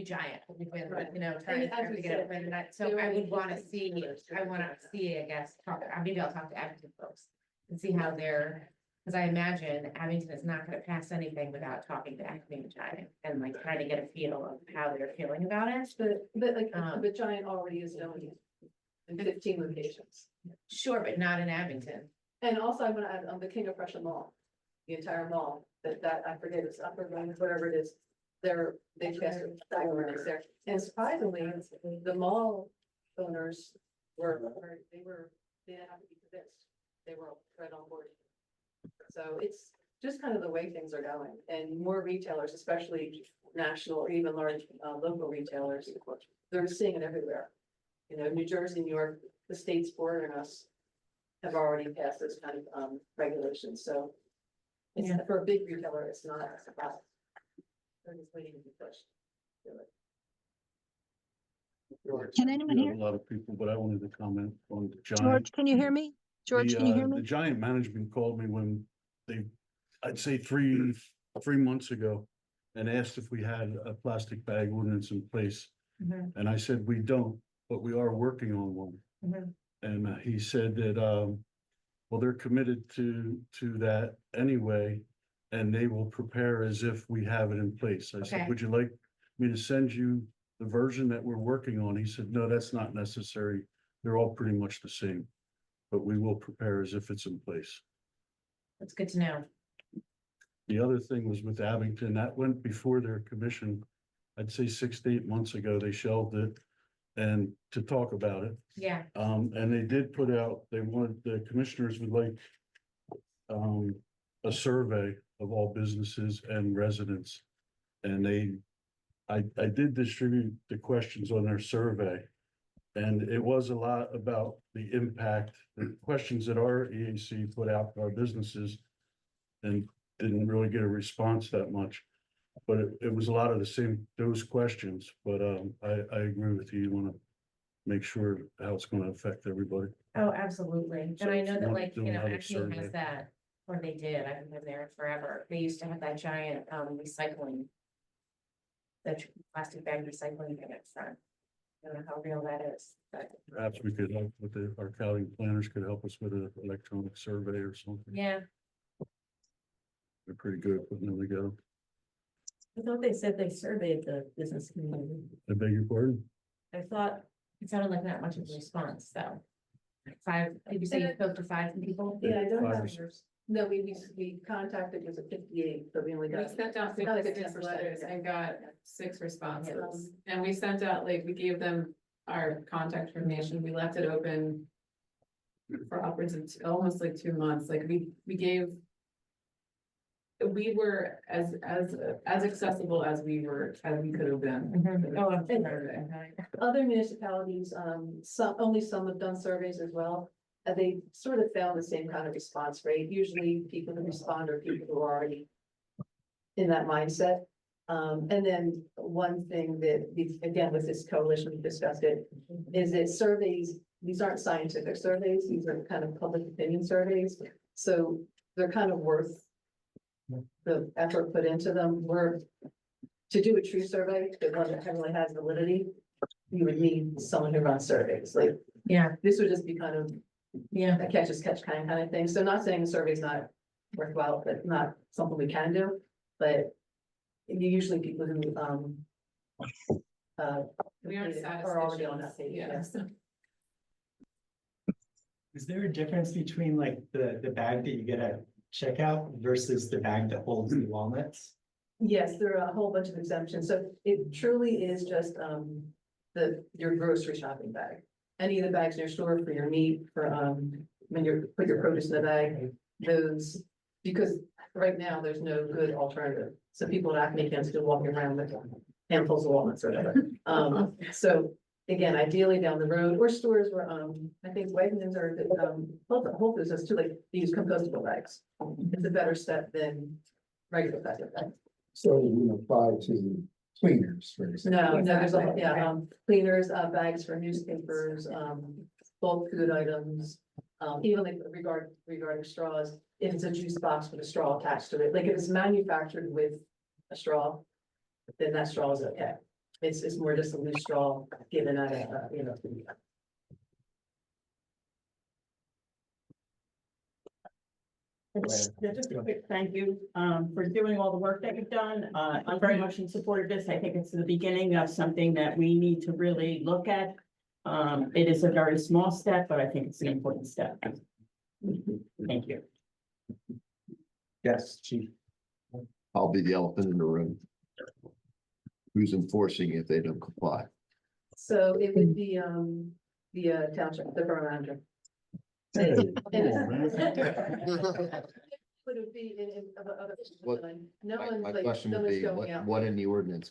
Giant, we've been, Right. trying And to get it, as we said, so they I already would wanna have see, to I guess, maybe I'll talk to Abington folks. And see how they're, because I imagine Abington is not gonna pass anything without talking to Acme and Giant, and like trying to get a feel of how they're feeling about it. But Giant already is doing it in 15 locations. Sure, but not in Abington. And also I'm gonna add on the King of Prussia Mall, the entire mall, that I forget, it's Upper Rhine, whatever it is. They passed a bag ordinance there. And surprisingly, the mall owners they didn't have to be convinced. They were right on board. So it's just kind of the way things are going, and more retailers, especially national or even large local retailers, they're seeing it everywhere. New Jersey, New York, the states bordering us have already passed those kind of regulations, so it's for a big retailer, it's not a surprise. They're just waiting to be pushed. Can anyone hear? A lot of people, but I wanted to comment on the Giant. George, can you hear me? George, can you hear The me? Giant management called me when I'd say three months ago, and asked if we had a plastic bag ordinance in place. Mhm. And I said, we don't, but we are working on one. Mhm. And he said that, well, they're committed to that anyway, and they will prepare as if we have it in place. I said, Okay. would you like me to send you the version that we're working on? He said, no, that's not necessary. They're all pretty much the same, but we will prepare as if it's in place. That's good to know. The other thing was with Abington, that went before their commission. I'd say 6 to 8 months ago, they shelved it and to talk about it. Yeah, And they did put out, the commissioners would like a survey of all businesses and residents. And I did distribute the questions on their survey. And it was a lot about the impact, the questions that our EAC put out to our businesses. And didn't really get a response that much. But it was a lot of those questions, but I agree with you. You want to make sure how it's going to affect everybody. oh, absolutely, So and I if know you that want to do another Acme survey. has that, or they did, I've been there forever, they used to have that giant recycling. The plastic bag recycling thing at front. I don't know how real that is, but Perhaps we could help with our county planners could help us with an electronic survey or something. yeah. They're pretty good at putting them together. I thought they said they surveyed the business community. I beg your pardon? I thought it sounded like not much of a response, though. 5, did you say you spoke to 5 people? Yeah, I don't Five have or yours. No, we contacted, was it 58, but we only We got. sent out Not like a 56 10%, letters yeah. and got 6 responses. And we sent out, like, we gave them our contact information. We left it open for upwards of almost like 2 months. Like, we gave. We were as accessible as we could have been. Oh, I'm sure. Other municipalities, only some have done surveys as well. They sort of found the same kind of response rate. Usually people who respond are people who are already in that mindset. And then one thing that we, again, with this coalition, we discussed it, is that surveys, these aren't scientific surveys, these are kind of public opinion surveys. So they're kind of worth the effort put into them. To do a true survey, that one that really has validity, you would need someone who runs surveys. Like, Yeah, this would just be kind of yeah. a catch as catch kind of thing. So not saying the survey's not worthwhile, but not something we can do, but usually people who, We aren't are already on statisticians, that page. yeah. Yes. Is there a difference between like the bag that you get at checkout versus the bag that holds the walnuts? Yes, there are a whole bunch of exemptions. So it truly is just, your grocery shopping bag. Any of the bags in your store for your meat, for, when you put your produce in the bag, those, because right now there's no good alternative. So people at Acme can still walking around with handfuls of walnuts or whatever. So again, ideally down the road or stores where, I think Wegmans or, Whole Foods has too, like, they use compostable bags. It's a better step than regular plastic bags. So it would apply to cleaners, for example. No, there's a, yeah, cleaners, bags for newspapers, bulk food items, even like regarding straws, if it's a juice box with a straw attached to it, like if it's manufactured with a straw, then that straw is okay. It's more just a loose straw given at a, Just a quick thank you, for doing all the work that you've done. I'm very much in support of this. I think it's the beginning of something that we need to really look at. It is a very small step, but I think it's an important step. Thank you. Yes, chief. I'll be the elephant in the room. Who's enforcing if they don't comply? So it would be, the township, the borough manager. Would it be in other? What- No My one's my like, question no would one's be, going out. what in the ordinance?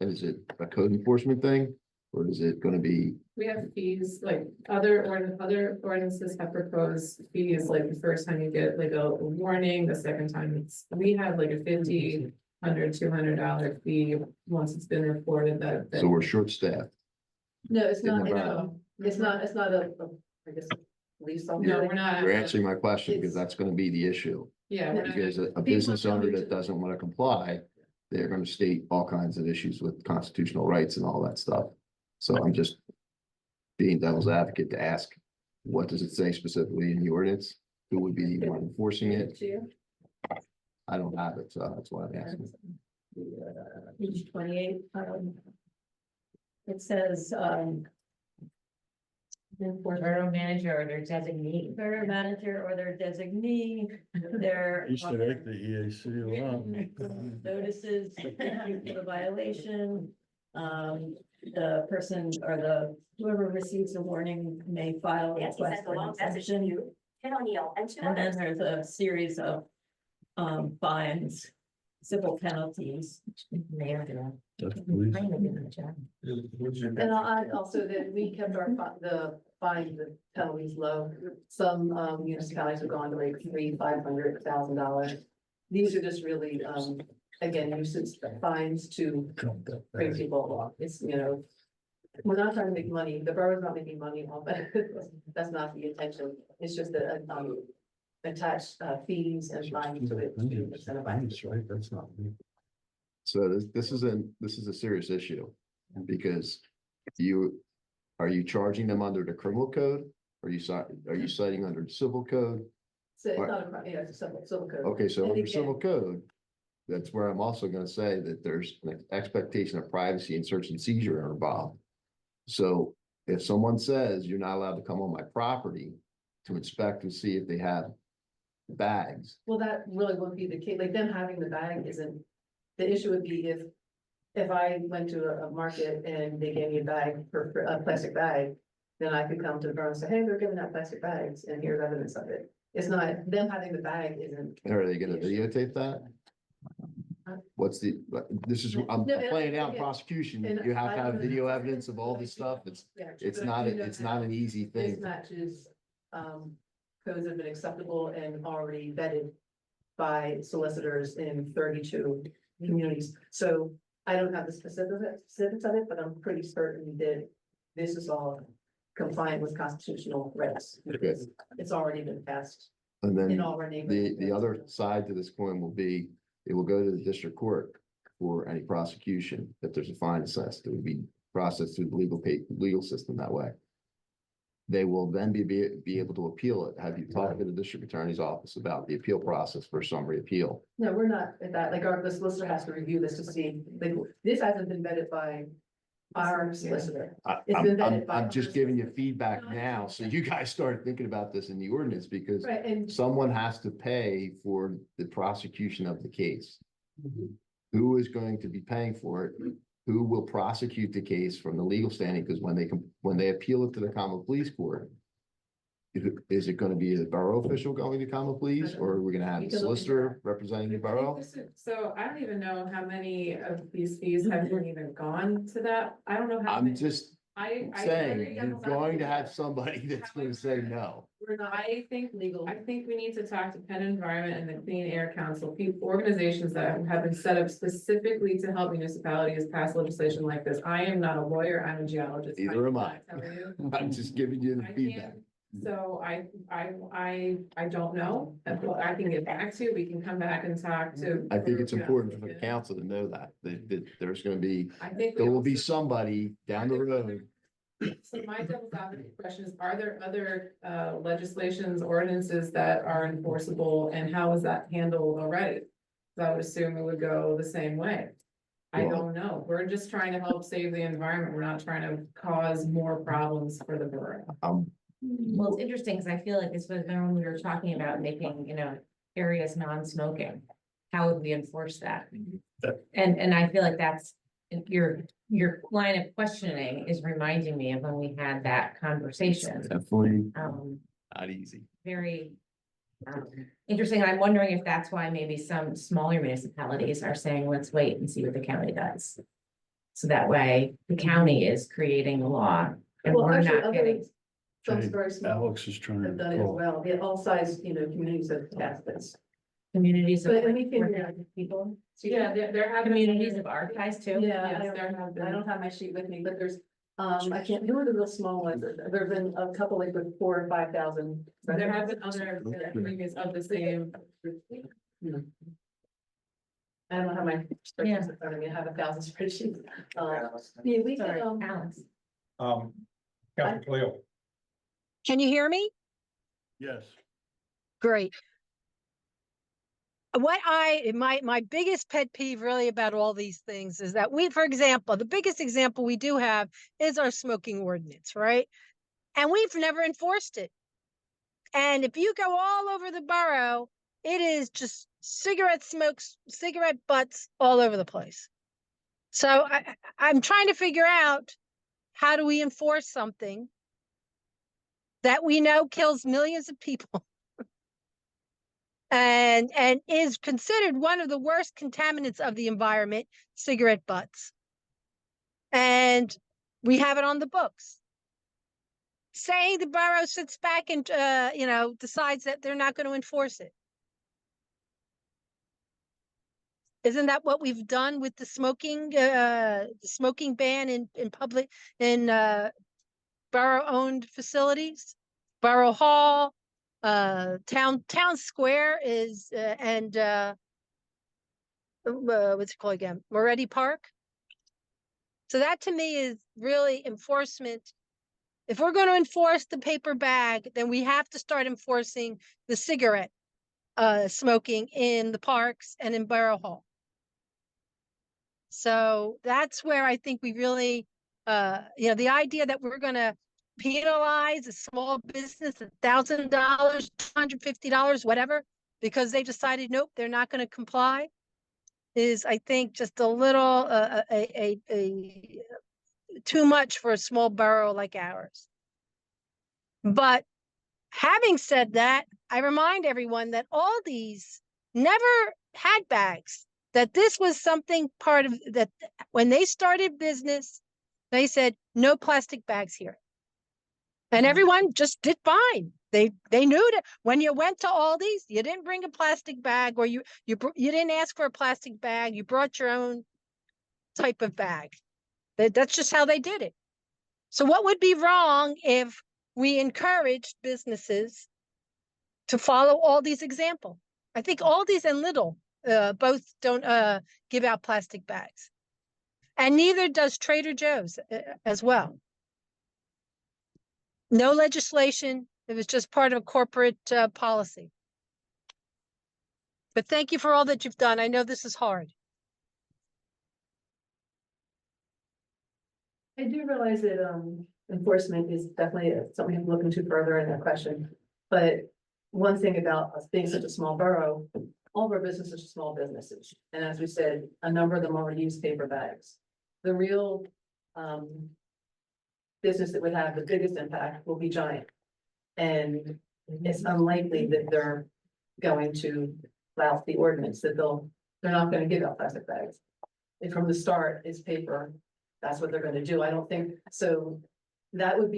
And is it a code enforcement thing? Or is it gonna be, We have fees, like other ordinances have proposed fees, like the first time you get like a warning, the second time we have like a $50, $100, $200 fee once it's been reported that. so we're short-staffed? No, it's in not, the it's not a, I guess, lease. No, we're not. You're answering my question because that's gonna be the issue. Yeah, we're not. Because a business owner that doesn't wanna comply, they're gonna state all kinds of issues with constitutional rights and all that stuff. So I'm just being devil's advocate to ask, what does it say specifically in the ordinance? Who would be the one enforcing it? I don't have it, so that's why I'm asking. Page 28, It says, Borough manager or their designee. borough manager or their designee, their. Used to like the EAC a lot. Notices for the violation. The person or whoever receives the warning may file a request for an exception. And then there's a series of fines, civil penalties. and I'll add also that we kept the fines, the penalties low. Some municipalities have gone to like $300,000-$500,000. These are just really, again, nuisance fines to bring people along. It's, we're not trying to make money. The borough's not making money off it. That's not the intention. It's just that, attached fees and fines to it. To incentivize. Right, that's not me. So this is a serious issue because are you charging them under the criminal code? Are you citing under the civil code? So it's not a crime, yeah, it's a civil code. Okay, so And under again- civil code, that's where I'm also gonna say that there's an expectation of privacy and search and seizure are involved. So if someone says you're not allowed to come on my property to inspect and see if they have bags, Well, that really would be the case, like them having the bag isn't, the issue would be if I went to a market and they gave me a bag for a plastic bag, then I could come to the borough and say, hey, they're giving out plastic bags and here's evidence of it. It's not, them having the bag isn't. are they gonna videotape that? What's this is, I'm No, and playing out again, prosecution, and you have I to have don't- video evidence of all this stuff, it's but I do know it's that not an easy This thing. matches, codes have been acceptable and already vetted by solicitors in 32 communities. So I don't have the specifics of it, but I'm pretty certain that this is all compliant with constitutional rights. Because it's already been passed And in then all our the neighborhoods. other side to this coin will be, it will go to the district court for any prosecution. If there's a fine assessed, it would be processed through the legal system that way. They will then be able to appeal it. Have you talked to the district attorney's office about the appeal process for summary appeal? No, we're not at that, like the solicitor has to review this to see, like, this hasn't been vetted by our solicitor. It's been vetted by I'm just our giving you solicitor. feedback now, so you guys start thinking about this in the ordinance, because Right, and someone has to pay for the prosecution of the case. Who is going to be paying for it? Who will prosecute the case from the legal standing? Because when they appeal it to the common police court, is it going to be the borough official going to common police, or are we going to have You the can look into solicitor representing the borough? So I don't even know how many of these fees have even gone to that. I don't know how. I'm many. just I saying, agree. you're going to have somebody that's going to say no. we're not I think legal. I think we need to talk to Penn Environment and the Clean Air Council, organizations that have been set up specifically to help municipalities pass legislation like this. I am not a lawyer, I'm a geologist. Either am I. cannot tell you. I'm just giving you the I feedback. can't. So I don't know. That's what I can get back to. We can come back and talk to. I think it's important for the council to know that there's going to be, I think. there will be somebody down the road. So my devil's advocate question is, are there other legislations, ordinances that are enforceable, and how is that handled already? So I would assume it would go the same way. I Well- don't know. We're just trying to help save the environment. We're not trying to cause more problems for the borough. Well, it's interesting because I feel like this was when we were talking about making, areas non-smoking. How would we enforce that? And I feel like that's your line of questioning is reminding me of when we had that conversation. Definitely Um, not easy. very interesting. I'm wondering if that's why maybe some smaller municipalities are saying, let's wait and see what the county does. So that way the county is creating the law and Well, we're actually, not getting. some very small Alex is trying have to done it as call. well. Yeah, all size, communities have passed this. Communities of But we can- 400 people, Yeah, there have. communities of our size too. Yeah, Yes, I there have don't, been. I don't have my sheet with me, but there's, I can't, who are the real small ones? There've been a couple like with 4,000 and 5,000. There have been other communities of the same. I don't know how my Yeah. spreadsheets in front of me, I have 1,000 spreadsheets. Yeah, we Sorry, can, Alex. Councilor Cleo. Can you hear me? Yes. Great. My biggest pet peeve really about all these things is that for example, the biggest example we do have is our smoking ordinance, right? And we've never enforced it. And if you go all over the borough, it is just cigarette smokes, cigarette butts all over the place. So I'm trying to figure out, how do we enforce something that we know kills millions of people? And is considered one of the worst contaminants of the environment, cigarette butts. And we have it on the books. Saying the borough sits back and, decides that they're not going to enforce it. Isn't that what we've done with the smoking ban in public, in borough-owned facilities? Borough Hall, town square is, what's it called again? Moretti Park. So that to me is really enforcement. If we're going to enforce the paper bag, then we have to start enforcing the cigarette smoking in the parks and in Borough Hall. So that's where I think we really the idea that we're gonna penalize a small business $1,000, $250, whatever, because they decided, nope, they're not gonna comply, is, I think, just a little, too much for a small borough like ours. But having said that, I remind everyone that all these never had bags, that this was something part of that. When they started business, they said no plastic bags here. And everyone just did fine. They knew that when you went to Aldi's, you didn't bring a plastic bag, or you didn't ask for a plastic bag. You brought your own type of bag. That's just how they did it. So what would be wrong if we encouraged businesses to follow Aldi's example? I think Aldi's and Lidl both don't give out plastic bags. And neither does Trader Joe's as well. No legislation. It was just part of a corporate policy. But thank you for all that you've done. I know this is hard. I do realize that enforcement is definitely something to look into further in that question. But one thing about us being such a small borough, all of our businesses are small businesses. And as we said, a number of them already use paper bags. The real business that would have the biggest impact will be Giant. And it's unlikely that they're going to flout the ordinance, that they're not going to give out plastic bags. And from the start, it's paper. That's what they're going to do. I don't think so. That would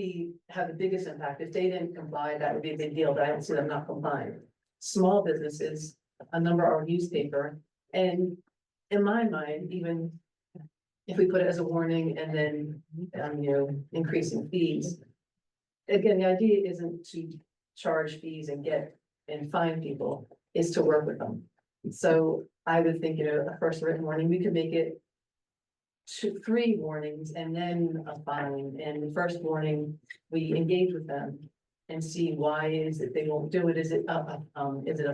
have the biggest impact. If they didn't comply, that would be a big deal, but I don't see them not complying. Small businesses, a number are newspaper. And in my mind, even if we put it as a warning and then, increasing fees. Again, the idea isn't to charge fees and fine people, is to work with them. So I would think, a first written warning, we could make it 3 warnings and then a fine. And the first warning, we engage with them and see why is it they won't do it. Is it a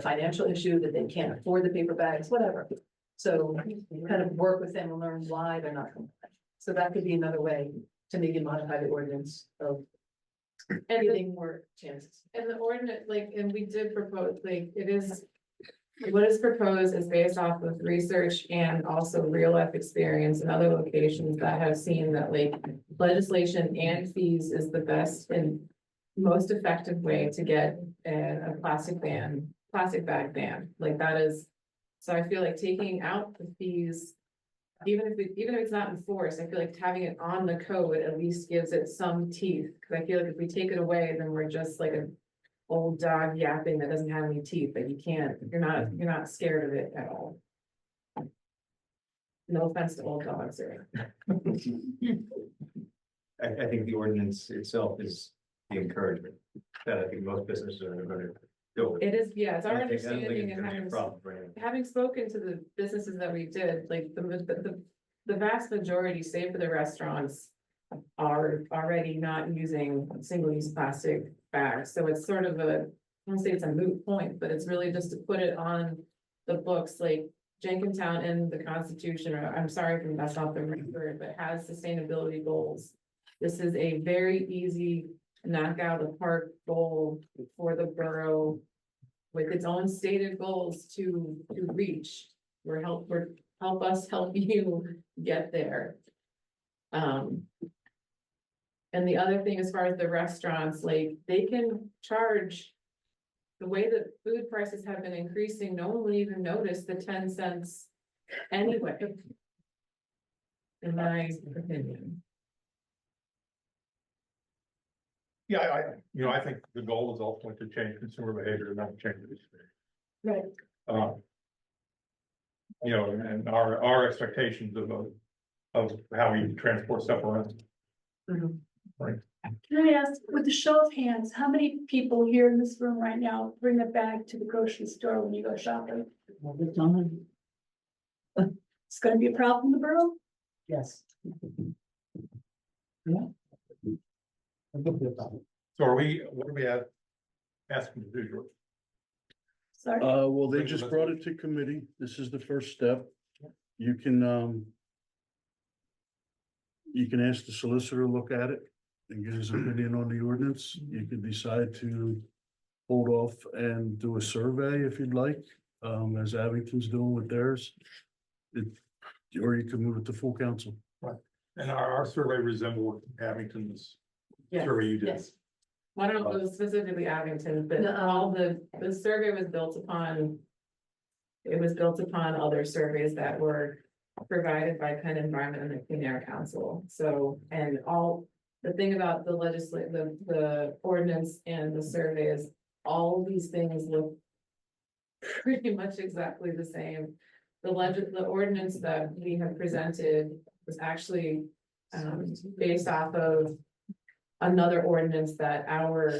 financial issue that they can't afford the paper bags, whatever. So kind of work with them and learn why they're not complying. So that could be another way to maybe modify the ordinance of getting more chances. And the ordinance, and we did propose, what is proposed is based off of research and also real life experience in other locations that have seen that legislation and fees is the best and most effective way to get a plastic bag ban. That is, so I feel like taking out the fees, even if it's not enforced, I feel like having it on the code at least gives it some teeth. Cause I feel like if we take it away, then we're just like an old dog yapping that doesn't have any teeth, but you're not scared of it at all. No offense to old dogs. I think the ordinance itself is the encouragement that I think most businesses are going to do. It is, yeah, it's our I don't think it's understanding and gonna be a problem for anyone. having spoken to the businesses that we did, the vast majority, save for the restaurants, are already not using single-use plastic bags. So it's sort of I don't say it's a moot point, but it's really just to put it on the books, like Jenkintown in the Constitution, or I'm sorry if that's not the right word, but has sustainability goals. This is a very easy knock out of the park goal for the borough with its own stated goals to reach. Help us help you get there. And the other thing, as far as the restaurants, they can charge, the way that food prices have been increasing, no one would even notice the 10 cents anyway. In my opinion. Yeah, I think the goal is ultimately to change consumer behavior, not change the behavior. Right. And our expectations of how we transport stuff around. Mhm. Right. Can I ask, with the show of hands, how many people here in this room right now bring a bag to the grocery store when you go shopping? All the time. It's gonna be a problem in the borough? Yes. Yeah. So what are we asking to do, George? Sorry. Well, they just brought it to committee. This is the first step. You can, you can ask the solicitor to look at it and get his opinion on the ordinance. You could decide to hold off and do a survey if you'd like, as Abington's doing with theirs. It, or you can move it to full council. And our survey resembled Abington's Yes, survey you did. yes. I don't know if it was specifically Abington, but all the survey was built upon. It was built upon other surveys that were provided by Penn Environment and the Clean Air Council. So, and all, the thing about the the ordinance and the survey is all these things look pretty much exactly the same. The ordinance that we have presented was actually based off of another ordinance that our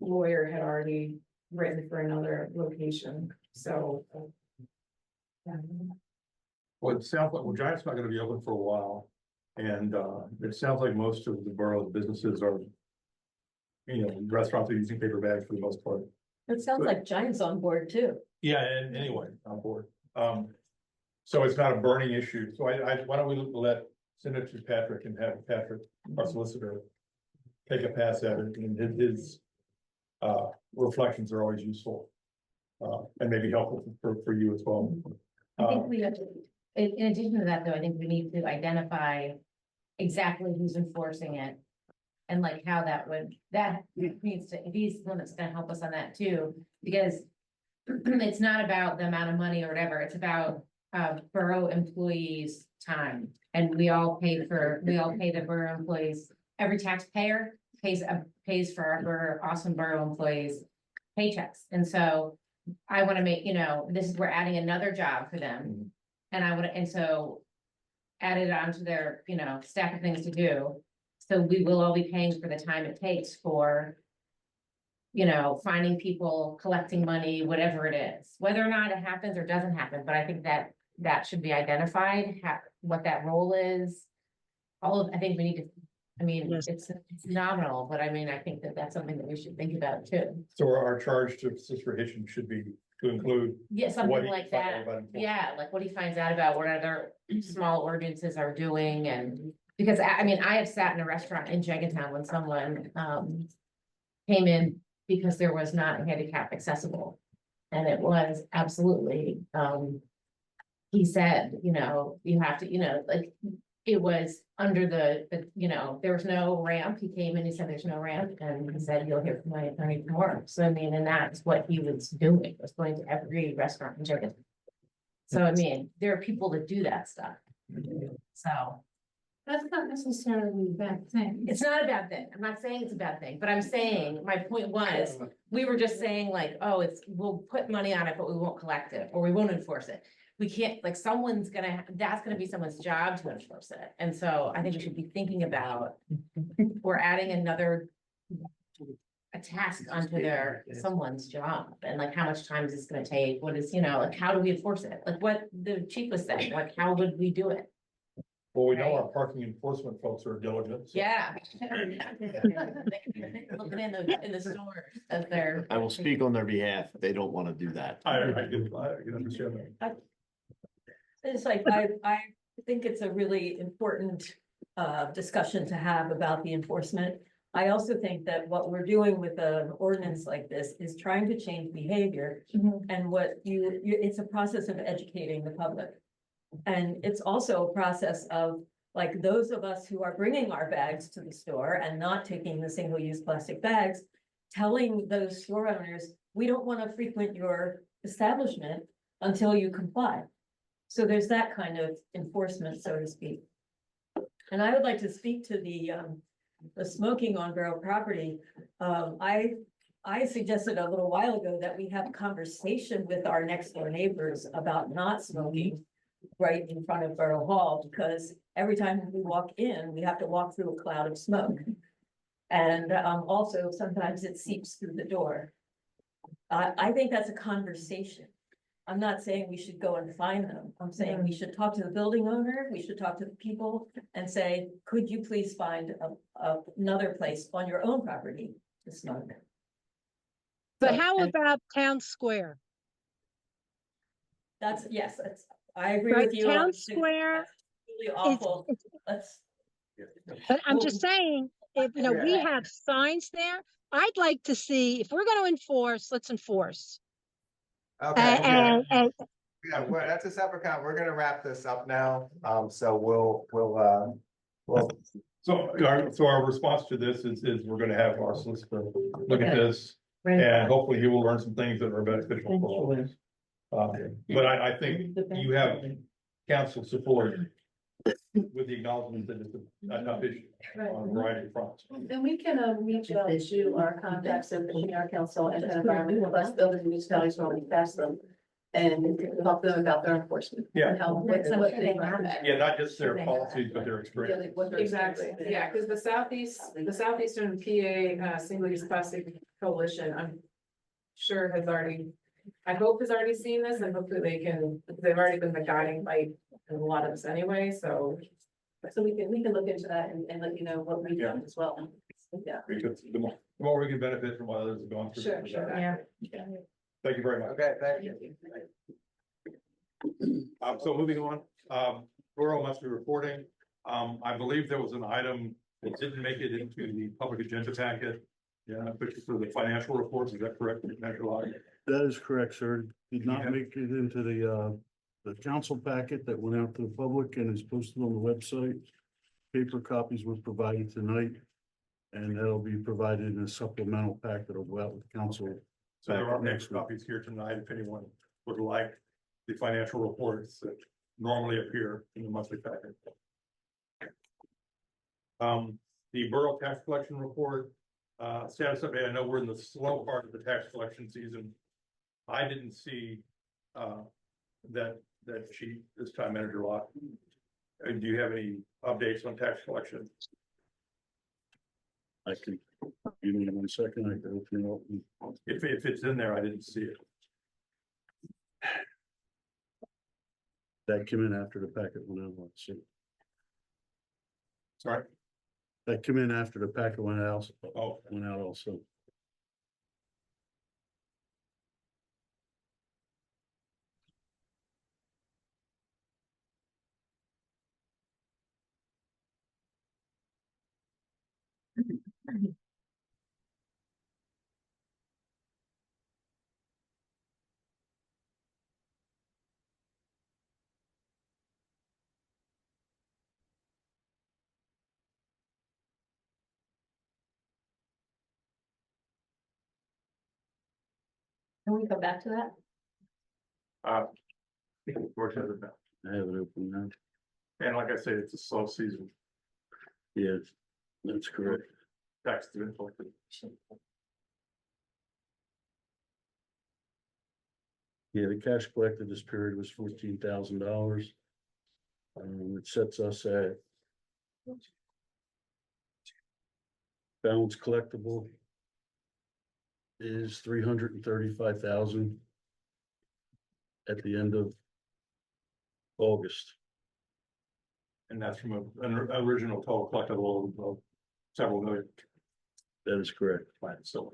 lawyer had already written for another location, so. Well, it sounds like, well, Giant's not gonna be open for a while. And it sounds like most of the borough's businesses are, restaurants are using paper bags for the most part. It sounds like Giant's on board too. Yeah, and anyway, on board. So it's not a burning issue. So why don't we send it to Patrick and have Patrick, our solicitor, take a pass at it, and his reflections are always useful. And maybe helpful for you as well. I think we have to, in addition to that, though, I think we need to identify exactly who's enforcing it. And like how that needs to, if he's the one that's gonna help us on that too, because it's not about the amount of money or whatever, it's about borough employees' time. And we all pay the borough employees, every taxpayer pays for our awesome borough employees' paychecks. And so I wanna make, we're adding another job for them. And so add it onto their, stack of things to do. So we will all be paying for the time it takes for, finding people, collecting money, whatever it is, whether or not it happens or doesn't happen. But I think that should be identified, what that role is. I think we need to, it's nominal, but I think that's something that we should think about too. So our charge to Sister Hitchens should be to include. Yeah, what something he like found out that. about enforcement. Yeah, like what he finds out about what other small ordinances are doing and, because I have sat in a restaurant in Jenkintown when someone came in because there was not handicap accessible. And it was absolutely, he said, you have to, like, it was under the, there was no ramp. He came in, he said, there's no ramp, and he said, you'll hear from my attorney tomorrow. So and that's what he was doing, was going to every restaurant in Jenkintown. So there are people that do that stuff. So. That's not necessarily a bad thing. It's not a bad thing. I'm not saying it's a bad thing, but I'm saying, my point was, we were just saying like, oh, we'll put money on it, but we won't collect it, or we won't enforce it. We can't, like, that's gonna be someone's job to enforce it. And so I think we should be thinking about, we're adding a task onto someone's job, and like, how much time is this gonna take? What is, like, how do we enforce it? Like what the chief was saying, like, how would we do it? Well, we know our parking enforcement folks are diligent. So. Yeah. Looking in the stores as they're. I will speak on their behalf. They don't want to do that. I can understand that. It's like, I think it's a really important discussion to have about the enforcement. I also think that what we're doing with an ordinance like this is trying to change behavior. And it's a process of educating the public. And it's also a process of, like, those of us who are bringing our bags to the store and not taking the single-use plastic bags, telling those store owners, we don't want to frequent your establishment until you comply. So there's that kind of enforcement, so to speak. And I would like to speak to the smoking on borough property. I suggested a little while ago that we have a conversation with our next door neighbors about not smoking right in front of Borough Hall, because every time we walk in, we have to walk through a cloud of smoke. And also sometimes it seeps through the door. I think that's a conversation. I'm not saying we should go and find them. I'm saying we should talk to the building owner, we should talk to the people and say, could you please find another place on your own property to smoke? But how about Town Square? Yes, I agree Right, with you. Town Square Really awful. Let's. But I'm just saying, if, you know, we Yeah. have signs there, I'd like to see, if we're gonna enforce, let's enforce. Okay, And yeah, well, that's a separate comment. We're gonna wrap this up now. So we'll, So our response to this is we're gonna have our solicitor look at this, Right. and hopefully he will learn some things that are beneficial for all of us. But I think you have council support with the acknowledgement that it's a tough issue on a variety of fronts. And we can reach out to our contacts in the PR council and environmental plus building municipalities when we pass them. And talk to them about their enforcement. Yeah. And how. Yeah, not just their policies, but their experience. Exactly, yeah, because the Southeastern PA Single Use Plastic Coalition, I'm sure has already, I hope has already seen this, and hopefully they can, they've already been the guiding light in a lot of this anyway, so. So we can look into that and let you know what we Yeah. found as well. Yeah. Because the more we can benefit from what others have gone through. Sure, the sure. better. Yeah. Thank you very much. okay, thank you. So moving on, Borough must be reporting. I believe there was an item that didn't make it into the public agenda packet. Yeah, which is for the financial reports, is that correct, Manager Locke? That is correct, sir. Did not make it into the council packet that went out to the public and is posted on the website. Paper copies were provided tonight, and that'll be provided in a supplemental pack that'll go out with the council. So there are next next week. copies here tonight, if anyone would like the financial reports that normally appear in the monthly packet. The borough tax collection report, status update, I know we're in the slow part of the tax collection season. I didn't see, that sheet this time, Manager Locke. Do you have any updates on tax collection? I can, give me 1 second, I can open it up. If it's in there, I didn't see it. That came in after the packet went out, let's see. Sorry? That came in after the packet went out. Oh. Went out also. Can we come back to that? Of course, it hasn't been. I have it open now. And like I said, it's a slow season. Yes, that's correct. Tax to inflation. Yeah, the cash collected this period was $14,000. It sets us at balance collectible is 335,000 at the end of August. And that's from an original total collectible of several million. That is correct. Right, so,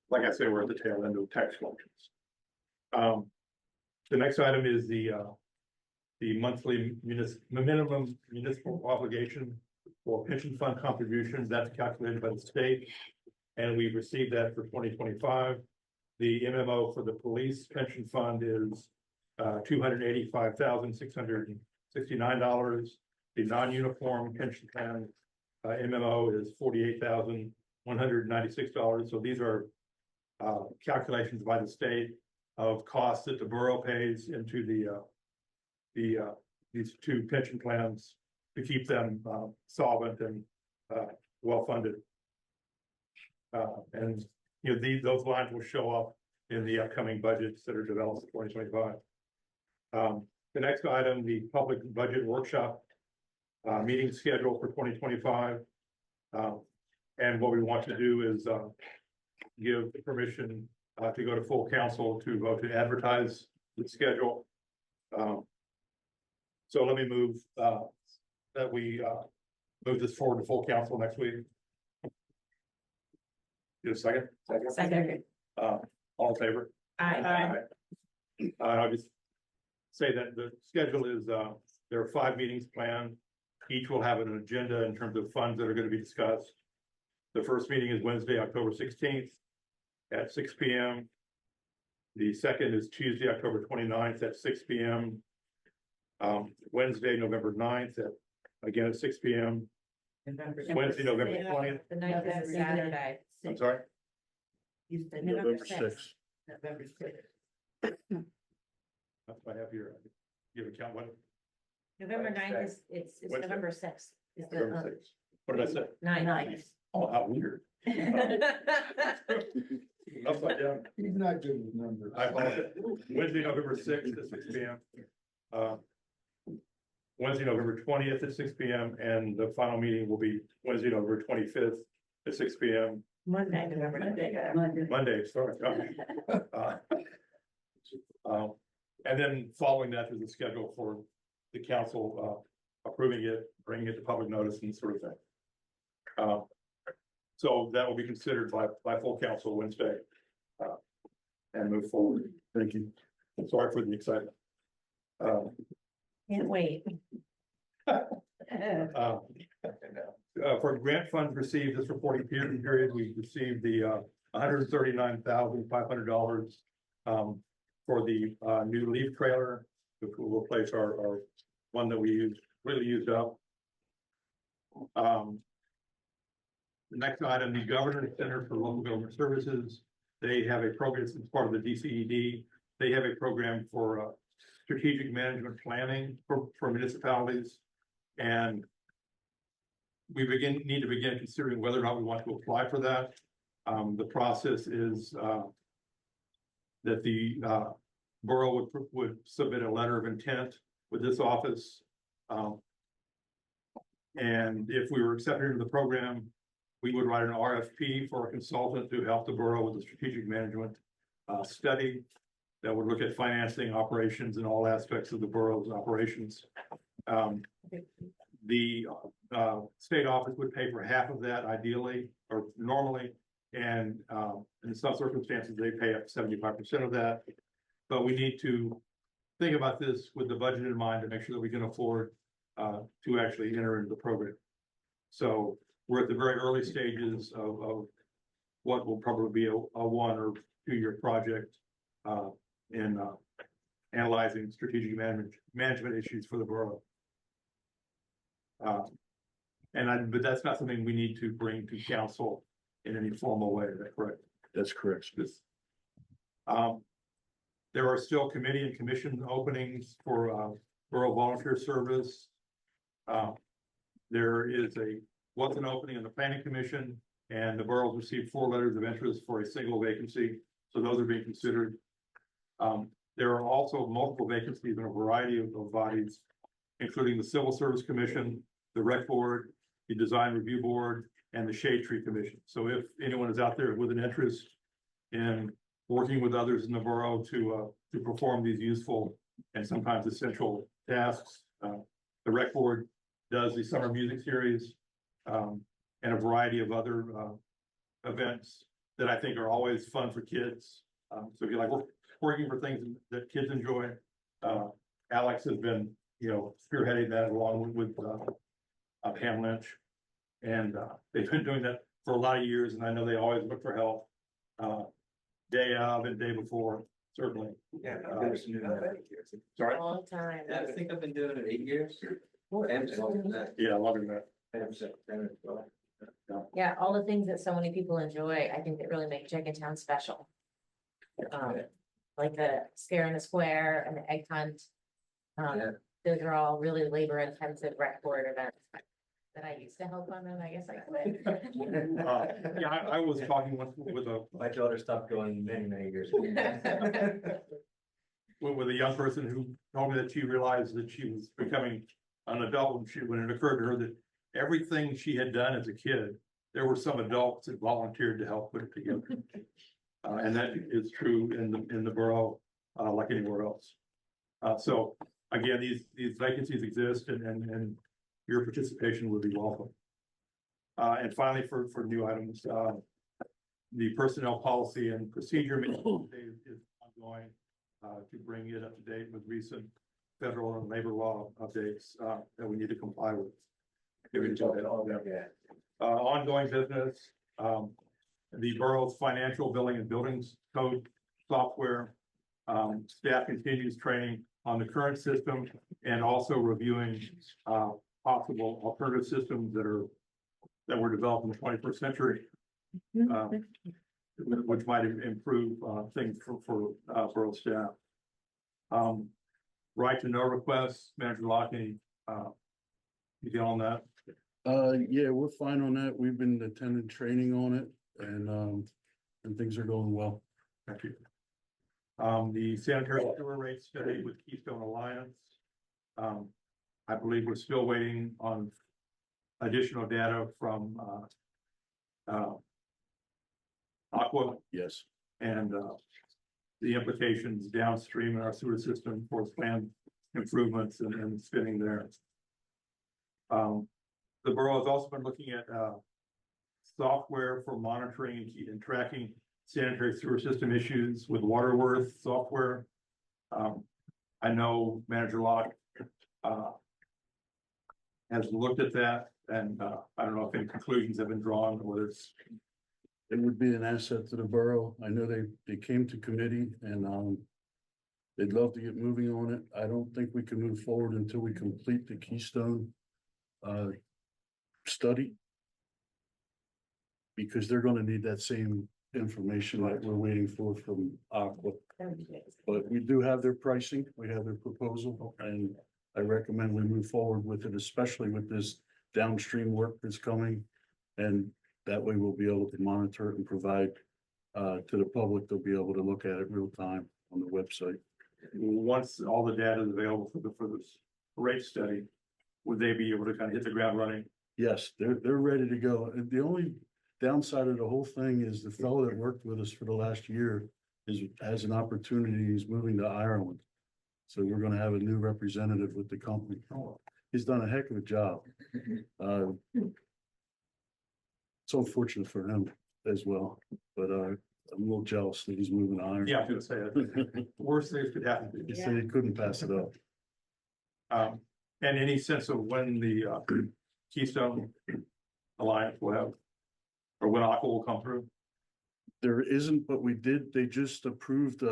like I say, we're at the tail end of tax collections. The next item is the monthly minimum municipal obligation for pension fund contributions. That's calculated by the state. And we've received that for 2025. The MMO for the police pension fund is $285,669. The non-uniform pension plan MMO is $48,196. So these are calculations by the state of costs that the borough pays into these two pension plans to keep them solvent and well-funded. And you know, those lines will show up in the upcoming budgets that are developed for 2025. The next item, the public budget workshop meeting schedule for 2025. And what we want to do is give permission to go to full council to vote to advertise the schedule. So let me move that we move this forward to full council next week. Get a second? Second. All in favor? Aye. I'll just say that the schedule is There are 5 meetings planned. Each will have an agenda in terms of funds that are going to be discussed. The first meeting is Wednesday, October 16th at 6 p.m. The second is Tuesday, October 29th at 6 p.m. Wednesday, November 9th again at 6 p.m. Wednesday, November 20th. The ninth is a Saturday. I'm sorry. November 6th. November 6th. That's what I have here. Give a count. What? November 9th is, it's Wednesday? November 6th. Is November the, 6th. What did I say? nine. Oh, how weird. Upside down. He's not good with numbers. I apologize. Wednesday, November 6th at 6 p.m. Wednesday, November 20th at 6 p.m. And the final meeting will be Wednesday, November 25th at 6 p.m. Monday, November 9th. Monday, sorry. And then following that, there's a schedule for the council approving it, bringing it to public notice and sort of thing. So that will be considered by full council Wednesday and move forward. Thank you. I'm sorry for the excitement. Can't wait. For grant funds received this reporting period, we received the $139,500 for the new leaf trailer, which will replace our one that we really used up. The next item, the Governance Center for Local Government Services. They have a program, it's part of the DCED. They have a program for strategic management planning for municipalities. And we need to begin considering whether or not we want to apply for that. The process is that the borough would submit a letter of intent with this office. And if we were accepted into the program, we would write an RFP for a consultant to help the borough with the strategic management study that would look at financing, operations, and all aspects of the borough's operations. The state office would pay for half of that ideally, or normally, and in some circumstances, they pay up 75% of that. But we need to think about this with the budget in mind to make sure that we can afford to actually enter into the program. So we're at the very early stages of what will probably be a 1 or 2 year project in analyzing strategic management issues for the borough. But that's not something we need to bring to council in any formal way. Is that correct? That's correct. There are still committee and commission openings for borough volunteer service. There was an opening in the planning commission, and the boroughs received 4 letters of interest for a single vacancy. So those are being considered. There are also multiple vacancies in a variety of bodies, including the Civil Service Commission, the Rec Board, the Design Review Board, and the Shade Tree Commission. So if anyone is out there with an interest in working with others in the borough to perform these useful and sometimes essential tasks, the Rec Board does the summer music series and a variety of other events that I think are always fun for kids. So if you like working for things that kids enjoy, Alex has been, spearheading that along with Pam Lynch. And they've been doing that for a lot of years, and I know they always look for help day of and day before, certainly. Yeah, I've been doing that. Sorry? Long time. Yeah, I think I've been doing it 8 years. Yeah, longer than that. Yeah, all the things that so many people enjoy, I think that really make Jenkintown special. Like the Scare in the Square and the Egg Hunt. Those are all really labor intensive rec board events that I used to help on, and I guess I quit. Yeah, I was talking with My daughter stopped going many years ago. with a young person who told me that she realized that she was becoming an adult when it occurred to her that everything she had done as a kid, there were some adults that volunteered to help put it together. And that is true in the borough, like anywhere else. So again, these vacancies exist and your participation would be welcome. And finally, for new items, the personnel policy and procedure is ongoing to bring it up to date with recent federal and labor law updates, that we need to comply with. Here we go, all that, yeah. Ongoing business, the borough's financial billing and buildings code software. Staff continues training on the current system and also reviewing, possible alternative systems that were developed in the 21st century. Which might improve, things for borough staff. Right to know requests, Manager Lockney, you get on that? Yeah, we're fine on that. We've been attending training on it and things are going well. Thank you. The sanitary sewer rate study with Keystone Alliance. I believe we're still waiting on additional data from Aqua Yes. and the implications downstream in our sewer system for planned improvements and spinning there. The borough has also been looking at software for monitoring and tracking sanitary sewer system issues with Waterworth software. I know Manager Locke has looked at that, and I don't know if any conclusions have been drawn, or whether it's. It would be an asset to the borough. I know they came to committee and they'd love to get moving on it. I don't think we can move forward until we complete the Keystone study. Because they're gonna need that same information that we're waiting for from Aqua. But we do have their pricing, we have their proposal, and I recommend we move forward with it, especially with this downstream work that's coming. And that way we'll be able to monitor it and provide to the public. They'll be able to look at it real time on the website. Once all the data is available for this rate study, would they be able to kind of hit the ground running? Yes, they're ready to go. And the only downside of the whole thing is the fellow that worked with us for the last year has an opportunity. He's moving to Ireland. So we're gonna have a new representative with the company. He's done a heck of a job. It's unfortunate for him as well, but I'm a little jealous that he's moving to Ireland. Yeah, I was gonna say that. Worst things could happen. He said he couldn't pass it up. And any sense of when the Keystone Alliance will have, or when Aqua will come through? There isn't, but they just approved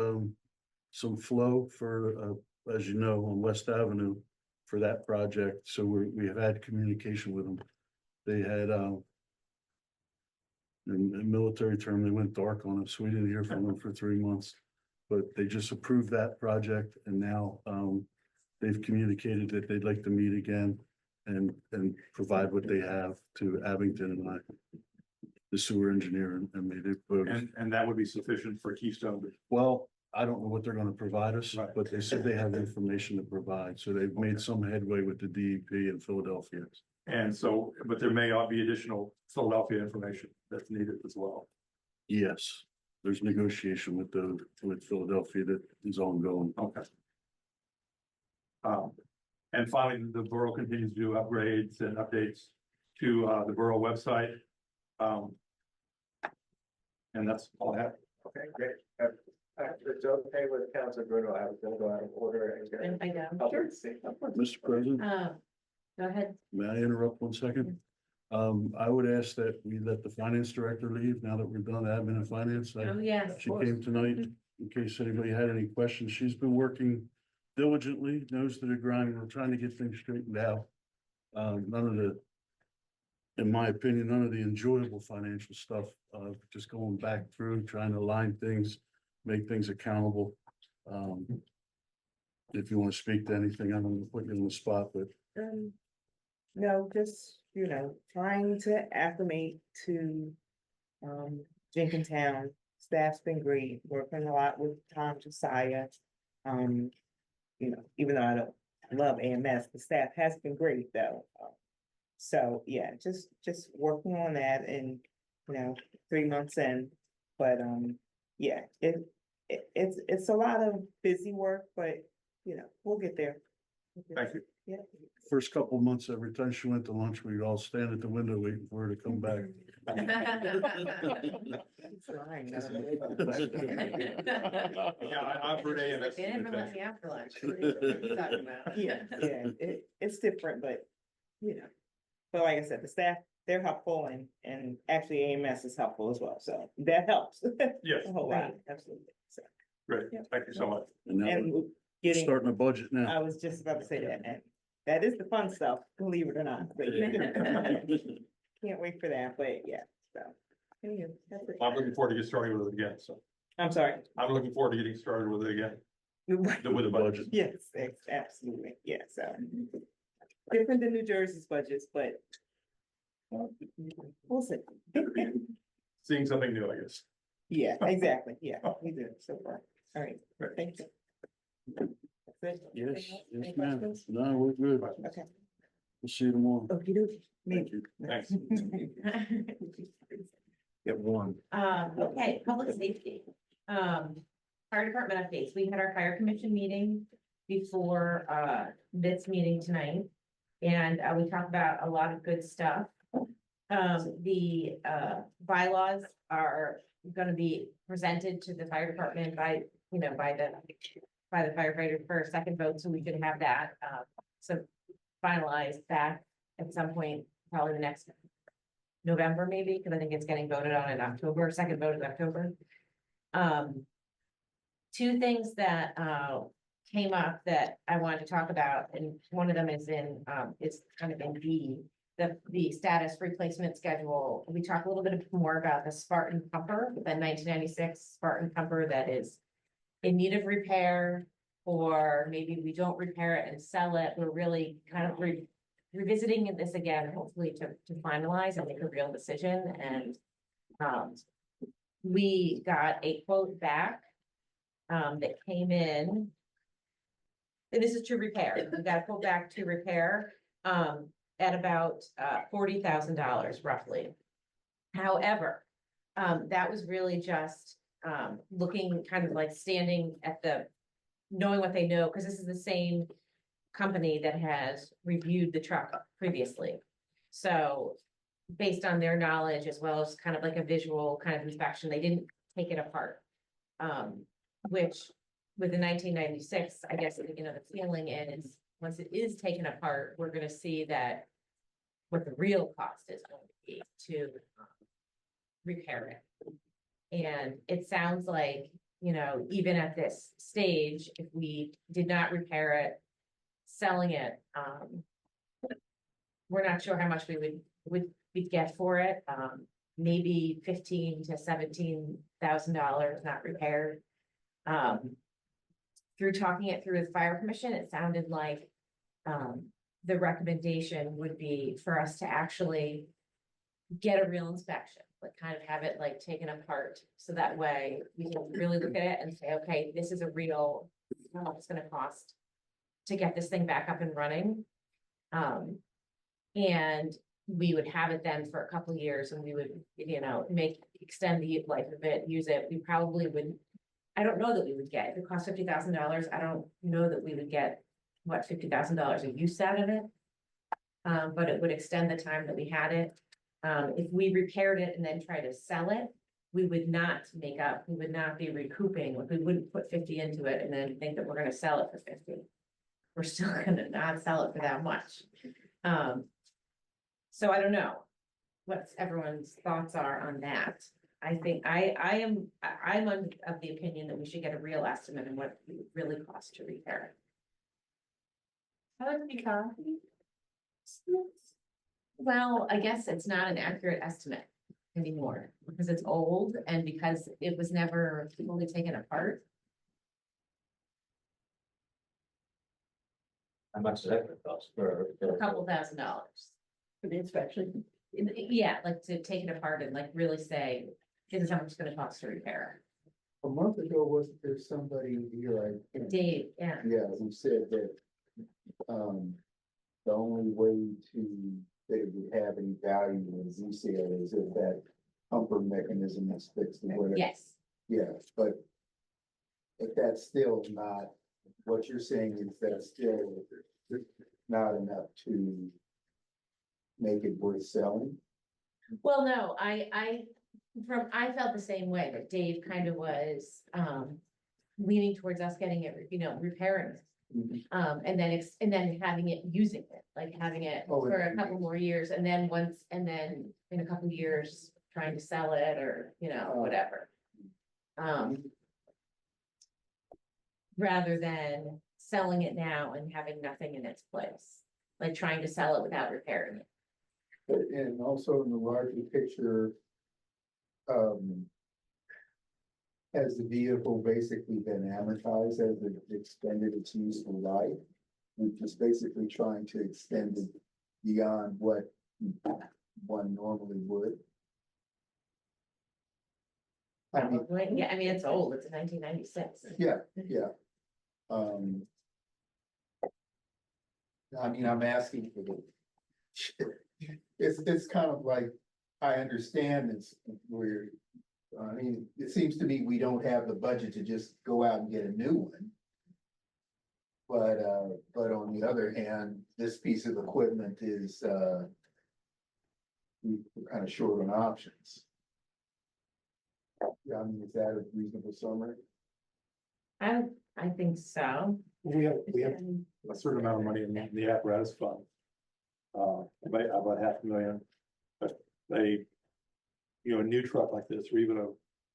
some flow for, as you know, on West Avenue for that project. So we have had communication with them. They had, in military term, they went dark on us. We didn't hear from them for 3 months. But they just approved that project and now they've communicated that they'd like to meet again and provide what they have to Abington and I, the sewer engineer, and made it vote. And that would be sufficient for Keystone. Well, I don't know what they're gonna provide us, but they said they have information to provide. So they've made some headway with the DEP in Philadelphia. And so, but there may be additional Philadelphia information that's needed as well. Yes, there's negotiation with Philadelphia that is ongoing. Okay. And finally, the borough continues to do upgrades and updates to the borough website. And that's all I have. Okay, great. It's okay with Council Bruno, I was gonna go out of order and. I know. Mr. President, Go ahead. may I interrupt 1 second? I would ask that we let the finance director leave now that we're done admin and finance. Oh, yes. She came tonight in case anybody had any questions. She's been working diligently, nose to the grind. We're trying to get things straightened out. In my opinion, none of the enjoyable financial stuff, just going back through, trying to align things, make things accountable. If you want to speak to anything, I'm gonna put you on the spot, but No, just, trying to acclimate to Jenkintown. Staff's been great, working a lot with Tom Josiah. Even though I don't love AMS, the staff has been great though. So yeah, just working on that and, 3 months in, but yeah, it's a lot of busy work, but we'll get there. Thank you. Yeah. First couple of months, every time she went to lunch, we'd all stand at the window waiting for her to come back. It's lying, I'm for AMS. They never let me out for lunch. Yeah, it's different, but, but like I said, the staff, they're helpful and actually AMS is helpful as well, so that helps. Yes. A whole lot, absolutely. So, Great, thank you so much. And now and we're getting, starting a budget now. I was just about to say that, and that is the fun stuff, believe it or not. But can't wait for that, but yeah, so. Anywho, that's it. I'm looking forward to get started with it again, so I'm sorry. I'm looking forward to getting started with it again. Right. With the budget. Yes, absolutely, yeah, so. Different than New Jersey's budgets, but. We'll see. Seeing something new, I guess. Yeah, exactly, yeah, we do so far. All right, thank you. That's it. Yes, Any yes, ma'am. questions? No, we're good. Okay. We'll see you tomorrow. Okey dokey. Thank you. Thanks. Get one. Okay, public safety. Fire department updates. We had our fire commission meeting before, this meeting tonight. And, we talked about a lot of good stuff. The bylaws are gonna be presented to the fire department by the firefighter for a second vote, so we could have that, so finalized back at some point, probably the next November maybe, because I think it's getting voted on in October, second vote in October. Two things that, came up that I wanted to talk about, and one of them is it's kind of in B, the status replacement schedule. We talked a little bit more about the Spartan pumper, the 1996 Spartan pumper that is in need of repair, or maybe we don't repair it and sell it. We're really kind of revisiting this again, hopefully to finalize and make a real decision. And we got a quote back that came in. And this is to repair. We got a quote back to repair at about $40,000 roughly. However, that was really just looking kind of like standing at knowing what they know, because this is the same company that has reviewed the truck previously. So based on their knowledge, as well as kind of like a visual kind of inspection, they didn't take it apart. Which with the 1996, I guess, the feeling is once it is taken apart, we're gonna see that what the real cost is going to be to repair it. And it sounds like, even at this stage, if we did not repair it, selling it, we're not sure how much we'd get for it. Maybe $15,000 to $17,000 not repaired. Through talking it through the fire commission, it sounded like the recommendation would be for us to actually get a real inspection, like kind of have it like taken apart. So that way we can really look at it and say, okay, this is a real, how much it's gonna cost to get this thing back up and running. And we would have it then for a couple of years and we would, extend the life of it, use it. We probably would, I don't know that we would get, if it cost $50,000, I don't know that we would get, $50,000 of use out of it. But it would extend the time that we had it. If we repaired it and then try to sell it, we would not make up, we would not be recouping, like we wouldn't put 50 into it and then think that we're gonna sell it for 50. We're still gonna not sell it for that much. So I don't know what everyone's thoughts are on that. I think I'm of the opinion that we should get a real estimate on what it would really cost to repair it. How would it be copied? Well, I guess it's not an accurate estimate anymore because it's old and because it was never fully taken apart. How much does that cost for? A couple $1,000 For the inspection. Yeah, like to take it apart and like really say, this is how much it's gonna cost to repair. A month ago, wasn't there somebody here, Dave, yeah. who said that, the only way that it would have any value, as he said, is if that pumper mechanism is fixed or whatever. Yes. Yeah, but if that's still not, what you're saying is that still, not enough to make it worth selling? Well, no, I felt the same way, that Dave kind of was, leaning towards us getting it, repairing it. And then having it, using it, like having it Oh, for a couple more years, and then in a couple of years, trying to sell it, or, whatever. Rather than selling it now and having nothing in its place, like trying to sell it without repairing it. But, and also in the larger picture, has the vehicle basically been amortized as it extended its useful life? We're just basically trying to extend it beyond what one normally would. I mean, Yeah, I mean, it's old, it's 1996. yeah. I mean, I'm asking for the, it's kind of like, I understand this, where, I mean, it seems to me we don't have the budget to just go out and get a new one. But on the other hand, this piece of equipment is, we're kind of short on options. Yeah, I mean, is that a reasonable summary? I think so. We have a certain amount of money in the apparatus fund. About $500,000, but a new truck like this, or even a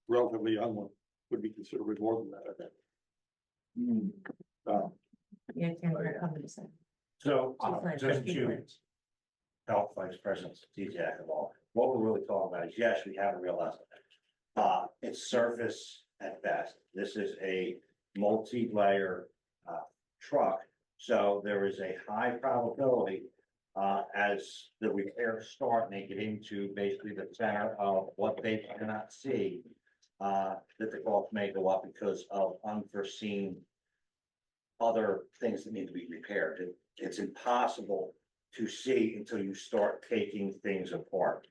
relatively young one, would be considerably more than that, I think. Yeah, Ken, we're coming to say. So, Just just like- to help Vice President Steve all, what we're really talking about is, yes, we have a real estimate. It's surface at best. This is a multi-layer truck, so there is a high probability as the repairs start and they get into basically the center of what they cannot see, that the cost may go up because of unforeseen other things that need to be repaired. It's impossible to see until you start taking things apart.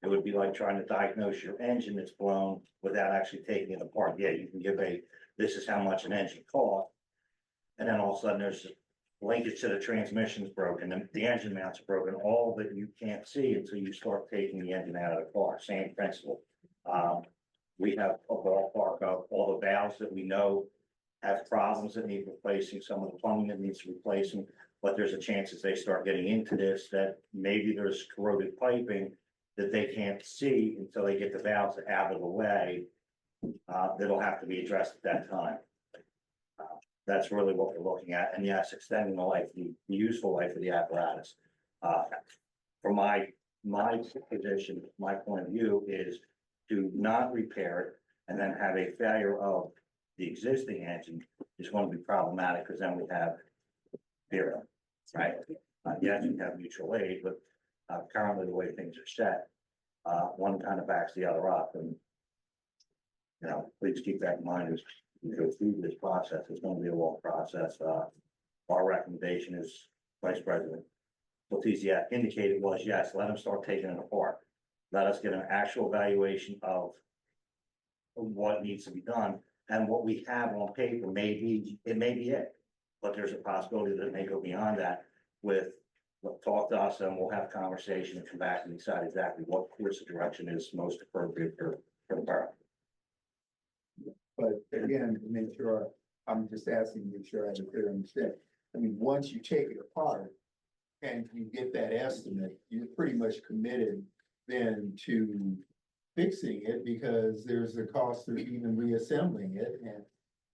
It would be like trying to diagnose your engine that's blown without actually taking it apart. Yeah, you can give this is how much an engine costs. And then all of a sudden there's linkage to the transmission's broken, and the engine mounts are broken, all that you can't see until you start taking the engine out of the car. Same principle. We have a ballpark of all the valves that we know have problems that need replacing, some of the plumbing that needs replacing, but there's a chance as they start getting into this that maybe there's corroded piping that they can't see until they get the valves out of the way. That'll have to be addressed at that time. That's really what we're looking at, and yes, extending the life, the useful life of the apparatus. From my position, my point of view is to not repair it and then have a failure of the existing engine is going to be problematic, because then we have zero, right? Yes, you have mutual aid, but currently the way things are set, one kind of backs the other up, and please keep that in mind as we go through this process. It's going to be a long process. Our recommendation is, Vice President Letizia indicated was, yes, let them start taking it apart. Let us get an actual evaluation of what needs to be done, and what we have on paper may be it, but there's a possibility that it may go beyond that. Talk to us, and we'll have a conversation and come back and decide exactly what course of direction is most appropriate for the borough. But again, to make sure, I'm just asking to make sure I have a clear understanding. I mean, once you take it apart and you get that estimate, you're pretty much committed then to fixing it, because there's a cost of even reassembling it. And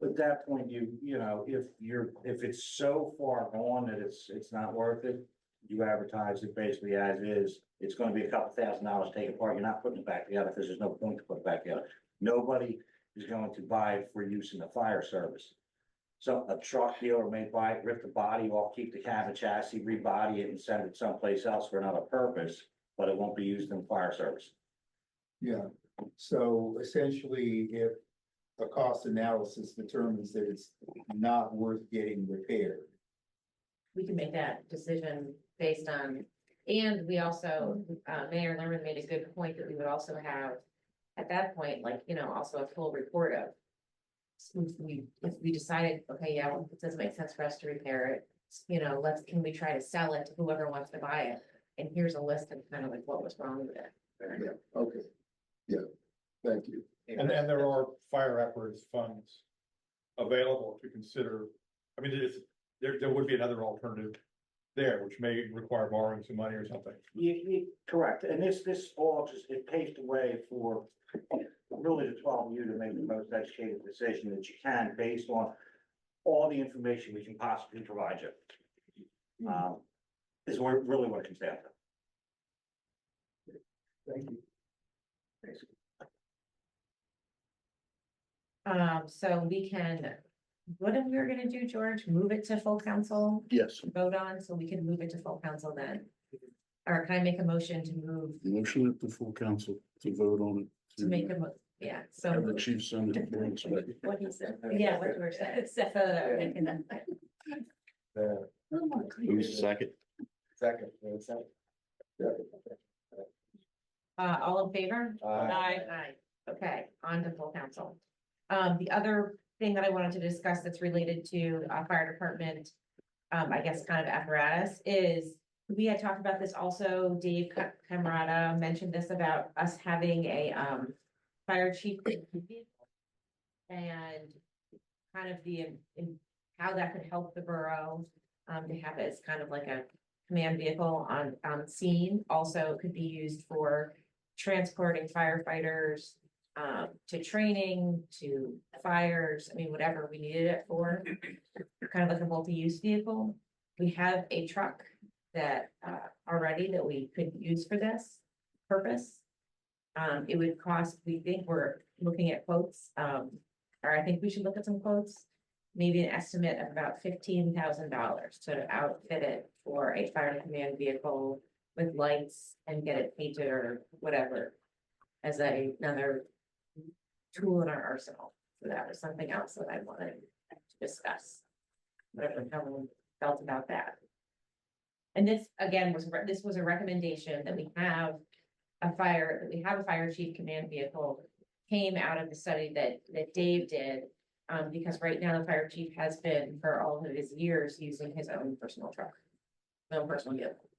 At that point, if it's so far gone that it's not worth it, you advertise it basically as is. It's gonna be a couple $1,000 to take apart. You're not putting it back together because there's no point to put it back together. Nobody is going to buy it for use in the fire service. So a truck dealer may buy it, rip the body off, keep the cabin chassis, rebody it and send it someplace else for another purpose, but it won't be used in the fire service. yeah, so essentially, if a cost analysis determines that it's not worth getting repaired, We can make that decision based on, and we also, Mayor Lerman made a good point that we would also have, at that point, also a full report of, if we decided, okay, yeah, well, it doesn't make sense for us to repair it, you know, can we try to sell it to whoever wants to buy it? And here's a list of kind of like what was wrong with it. Yeah, okay. Yeah, thank you. And there are fire apparatus funds available to consider. I mean, there would be another alternative there, which may require borrowing some money or something. Correct, and this all just, it paved the way for really the 12 of you to make the most educated decision that you can based on all the information we can possibly provide you. Is really what it comes down to. Thank you. So we can, what if we were gonna do, George, move it to full council, Yes, vote on, so we can move it to full council then? Or can I make a motion to move, motion at the full council to vote on it. to make a, yeah, so. Have the chief send it. to us, but What he said, yeah, what George said, so, Who's the second? Second. all in favor? Aye. Aye, okay, on to full council. The other thing that I wanted to discuss that's related to, fire department, I guess kind of apparatus is, we had talked about this also, Dave Camerata mentioned this about us having a, fire chief. And kind of in how that could help the borough, to have it as kind of like a command vehicle on scene. Also, it could be used for transporting firefighters, to training, to fires, I mean, whatever we needed it for. Kind of like a multi-use vehicle. We have a truck that, already that we could use for this purpose. It would cost, we think we're looking at quotes, or I think we should look at some quotes. Maybe an estimate of about $15,000 to outfit it for a fire command vehicle with lights and get it painted or whatever. As another tool in our arsenal. So that was something else that I wanted to discuss. Whatever everyone felt about that. And this, again, this was a recommendation that we have a fire chief command vehicle, came out of the study that Dave did. Because right now the fire chief has been for all of his years using his own personal truck. His own personal vehicle.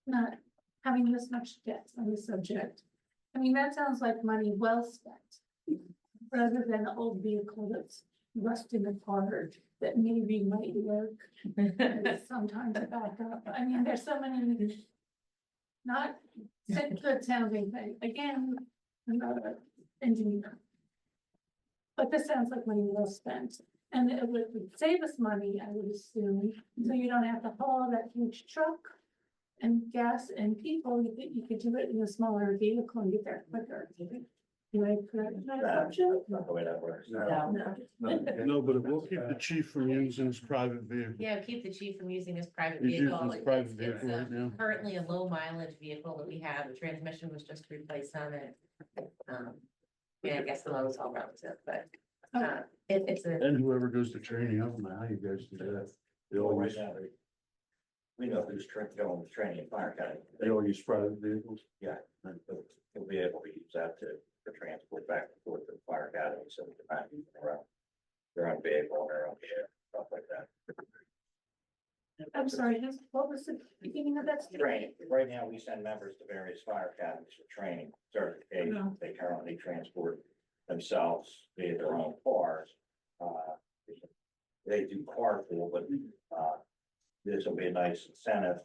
Not having this much debt on the subject. I mean, that sounds like money well spent. Rather than an old vehicle that's rusting apart that maybe might work. Sometimes back up. I mean, there's so many not good sounding things. Again, I'm not an engineer. But this sounds like money well spent. And it would save us money, I would assume, so you don't have to haul that huge truck and gas and people. You could do it in a smaller vehicle and get there quicker. Do I correct my assumption? Not the way that works. no, but it will keep the chief from using his private vehicle. Yeah, keep the chief from using his private He's vehicle. using his private It's, vehicle right now. currently a low mileage vehicle that we have. The transmission was just replaced on it. Yeah, I guess the low is all relative, but, it's a. And whoever goes to training, I don't know how you guys do that. They Right always, now, we know who's going with training in fire academy. they all use private vehicles. Yeah, and we'll be able to use that to transport back and forth to the fire academy, so we can not use their own vehicle, their own gear, stuff like that. I'm sorry, what was the beginning of that? Training, right now, we send members to various fire academies for training, certification, they currently transport themselves via their own cars. They do carpool, but, this will be a nice incentive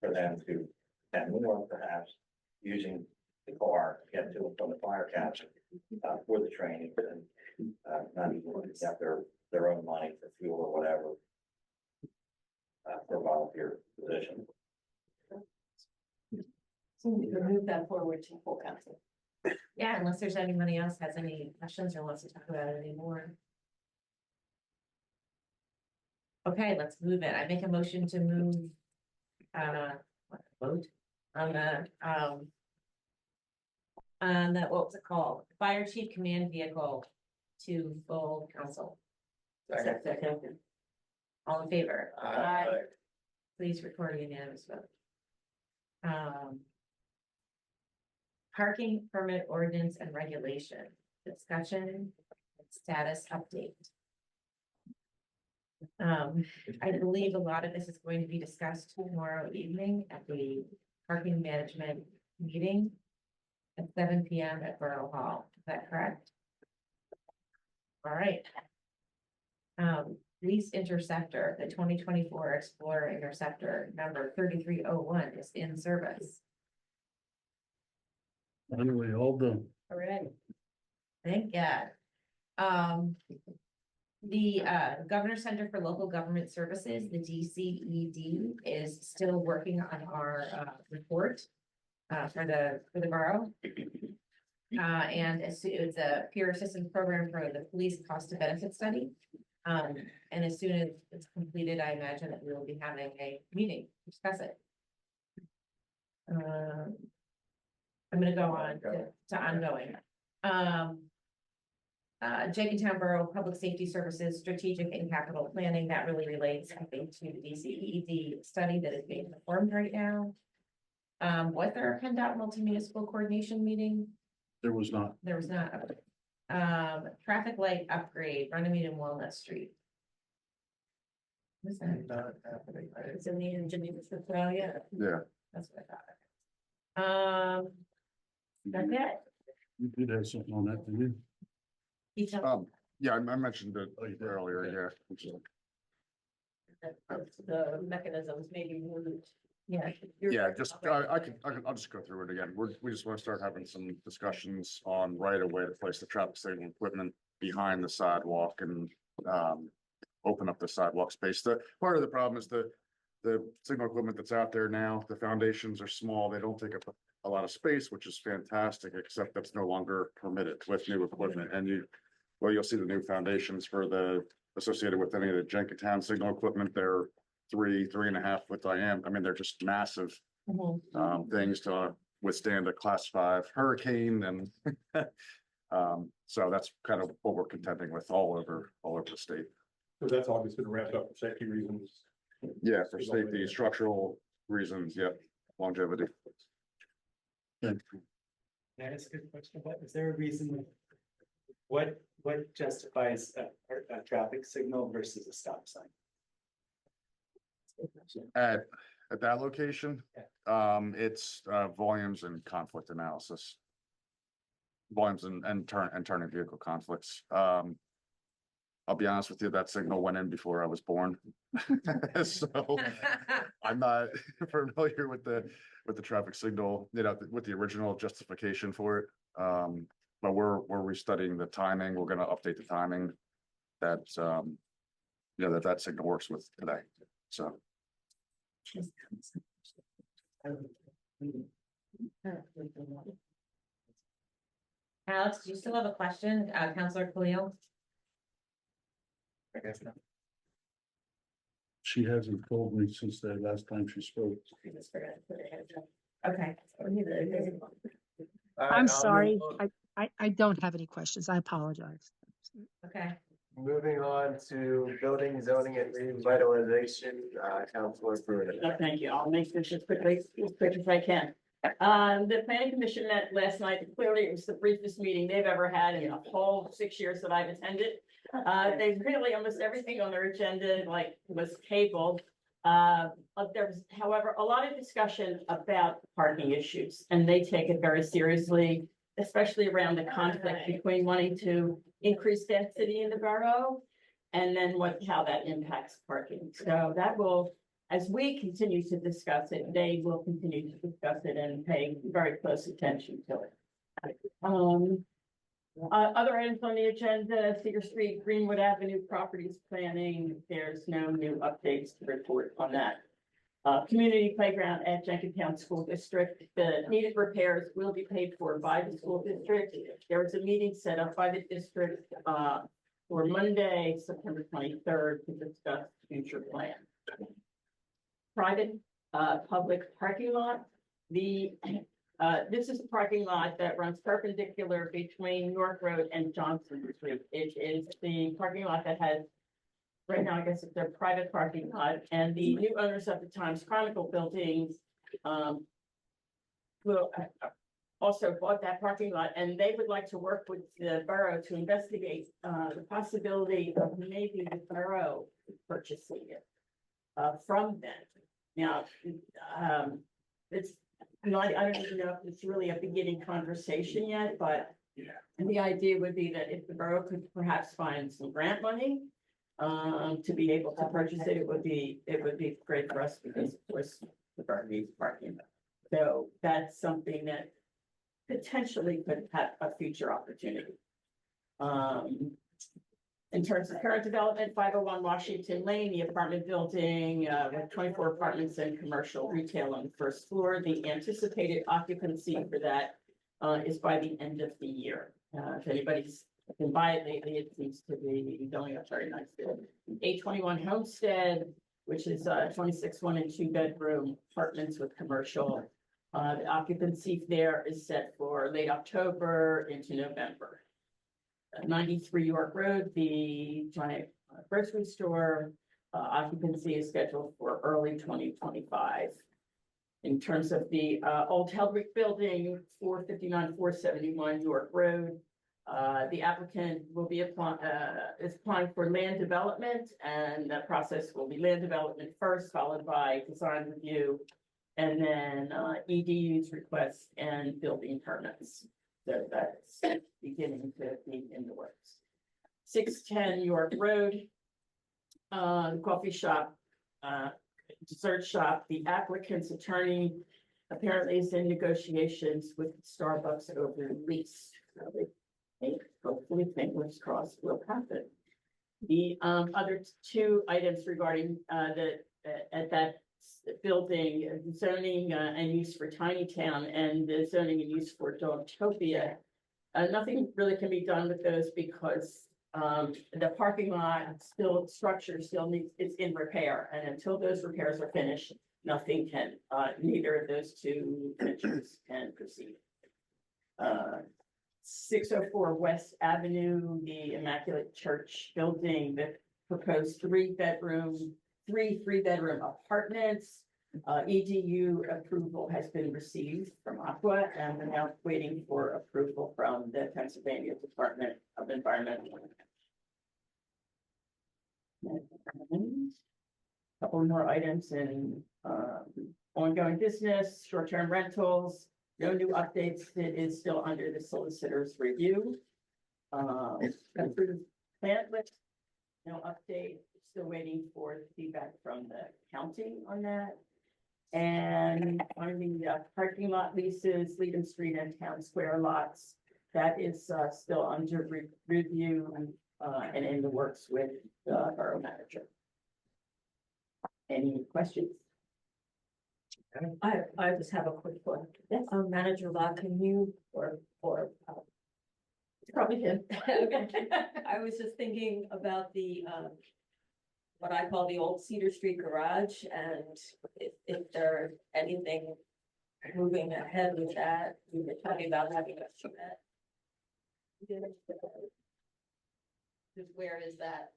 for them to attend more perhaps, using the car to get to and from the fire capture, for the training and, not even have their own money for fuel or whatever. For volunteer position. So we can move that forward to full council. Yeah, unless there's anybody else has any questions or wants to talk about it anymore. Okay, let's move it. I make a motion to move, vote on the, what was it called? Fire chief command vehicle to full council. Second. All in favor? Aye. Please record a unanimous vote. Parking permit ordinance and regulation, discussion, status update. I believe a lot of this is going to be discussed tomorrow evening at the parking management meeting at 7 PM at Borough Hall. Is that correct? All right. Police Interceptor, the 2024 Explorer Interceptor number 3301 is in service. Anyway, all done. All right. Thank God. The Governor Center for Local Government Services, the DCED, is still working on our report for the borough. And it's a peer assistance program for the police cost to benefit study. And as soon as it's completed, I imagine that we will be having a meeting to discuss it. I'm gonna go on to ongoing. Jenkintown Borough Public Safety Services Strategic and Capital Planning, that really relates, I think, to the DCED study that is being performed right now. Was there a PennDOT multi-municipal coordination meeting? There was not. There was not. Traffic light upgrade, Runnymede and Walnut Street. What's that? Not happening. It's in the engineers, well, yeah, Yeah. that's what I thought. That's it. You did have something on that, didn't you? Yeah, I mentioned it earlier, yeah. The mechanisms maybe moved. Yeah. Yeah, just, I'll just go through it again. We just want to start having some discussions on right of way to place the traffic signal equipment behind the sidewalk and open up the sidewalk space. The part of the problem is the signal equipment that's out there now, the foundations are small. They don't take up a lot of space, which is fantastic, except that's no longer permitted with new equipment. And you'll see the new foundations for associated with any of the Jenkintown signal equipment. They're 3.5 foot diameter. I mean, they're just massive things to withstand a class 5 hurricane. And so that's kind of what we're contending with all over the state. So that's all just been wrapped up for safety reasons. Yeah, for safety, structural reasons, yep, longevity. Can I ask a question? Is there a reason? What justifies a traffic signal versus a stop sign? At that location, it's volumes and conflict analysis. Volumes and turning vehicle conflicts. I'll be honest with you, that signal went in before I was born. So I'm not familiar with the traffic signal, with the original justification for it. But we're restudying the timing. We're gonna update the timing that that signal works with today. So. Alex, do you still have a question? Councilor Khalil? I guess not. She hasn't told me since the last time she spoke. Okay. I'm sorry. I don't have any questions. I apologize. Okay. Moving on to building, zoning and revitalization, Councilor Bruno. Thank you. I'll make this as quick as I can. The planning commission met last night. Clearly, it was the briefest meeting they've ever had in the whole 6 years that I've attended. They really almost everything on their agenda was tabled. There was, however, a lot of discussion about parking issues, and they take it very seriously, especially around the conflict between wanting to increase density in the borough and then how that impacts parking. So that will, as we continue to discuss it, they will continue to discuss it and pay very close attention to it. Other items on the agenda, Cedar Street, Greenwood Avenue properties planning. There's no new updates to report on that. Community playground at Jenkintown School District. The needed repairs will be paid for by the school district. There was a meeting set up by the district for Monday, September 23rd to discuss future plans. Private public parking lot. This is a parking lot that runs perpendicular between York Road and Johnson Street. It is the parking lot that has, right now, I guess it's their private parking lot, and the new owners of the Times Chronicle buildings will also bought that parking lot, and they would like to work with the borough to investigate, the possibility of maybe the borough purchasing it, from them. Now, it's, I don't even know if it's really a beginning conversation yet, but the idea would be that if the borough could perhaps find some grant money, to be able to purchase it, it would be great for us because of course the borough needs parking. So that's something that potentially could have a future opportunity. In terms of current development, 501 Washington Lane, the apartment building, with 24 apartments and commercial retail on the first floor. The anticipated occupancy for that, is by the end of the year. If anybody's been by it lately, it seems to be going up very nicely. 821 Homestead, which is 26 1 and 2 bedroom apartments with commercial. The occupancy there is set for late October into November. 93 York Road, the giant grocery store, occupancy is scheduled for early 2025. In terms of the old Heldrick building, 459, 471 York Road, the applicant will be applying for land development, and the process will be land development first, followed by design review, and then EDU's requests and building permits. So that's beginning to be in the works. 610 York Road, coffee shop, dessert shop. The applicant's attorney apparently is in negotiations with Starbucks over the lease. So hopefully fingers crossed will happen. The other two items regarding at that building, zoning and use for Tiny Town and the zoning and use for Dogtopia. Nothing really can be done with those because the parking lot structure still needs, it's in repair, and until those repairs are finished, nothing can, neither of those two ventures can proceed. 604 West Avenue, the Immaculate Church building, the proposed three-bedroom apartments. EDU approval has been received from Aqua, and we're now waiting for approval from the Pennsylvania Department of Environmental. Couple more items in ongoing business, short-term rentals. No new updates. It is still under the solicitor's review. Approved plant list, no update. Still waiting for feedback from the county on that. And on the parking lot leases, Leedham Street and Town Square lots, that is still under review and in the works with the borough manager. Any questions? I just have a quick one. Yes. Manager Law, can you, or Probably him. okay. I was just thinking about the, what I call the old Cedar Street garage, and if there's anything moving ahead with that. We were talking about having a chat. Just where is that?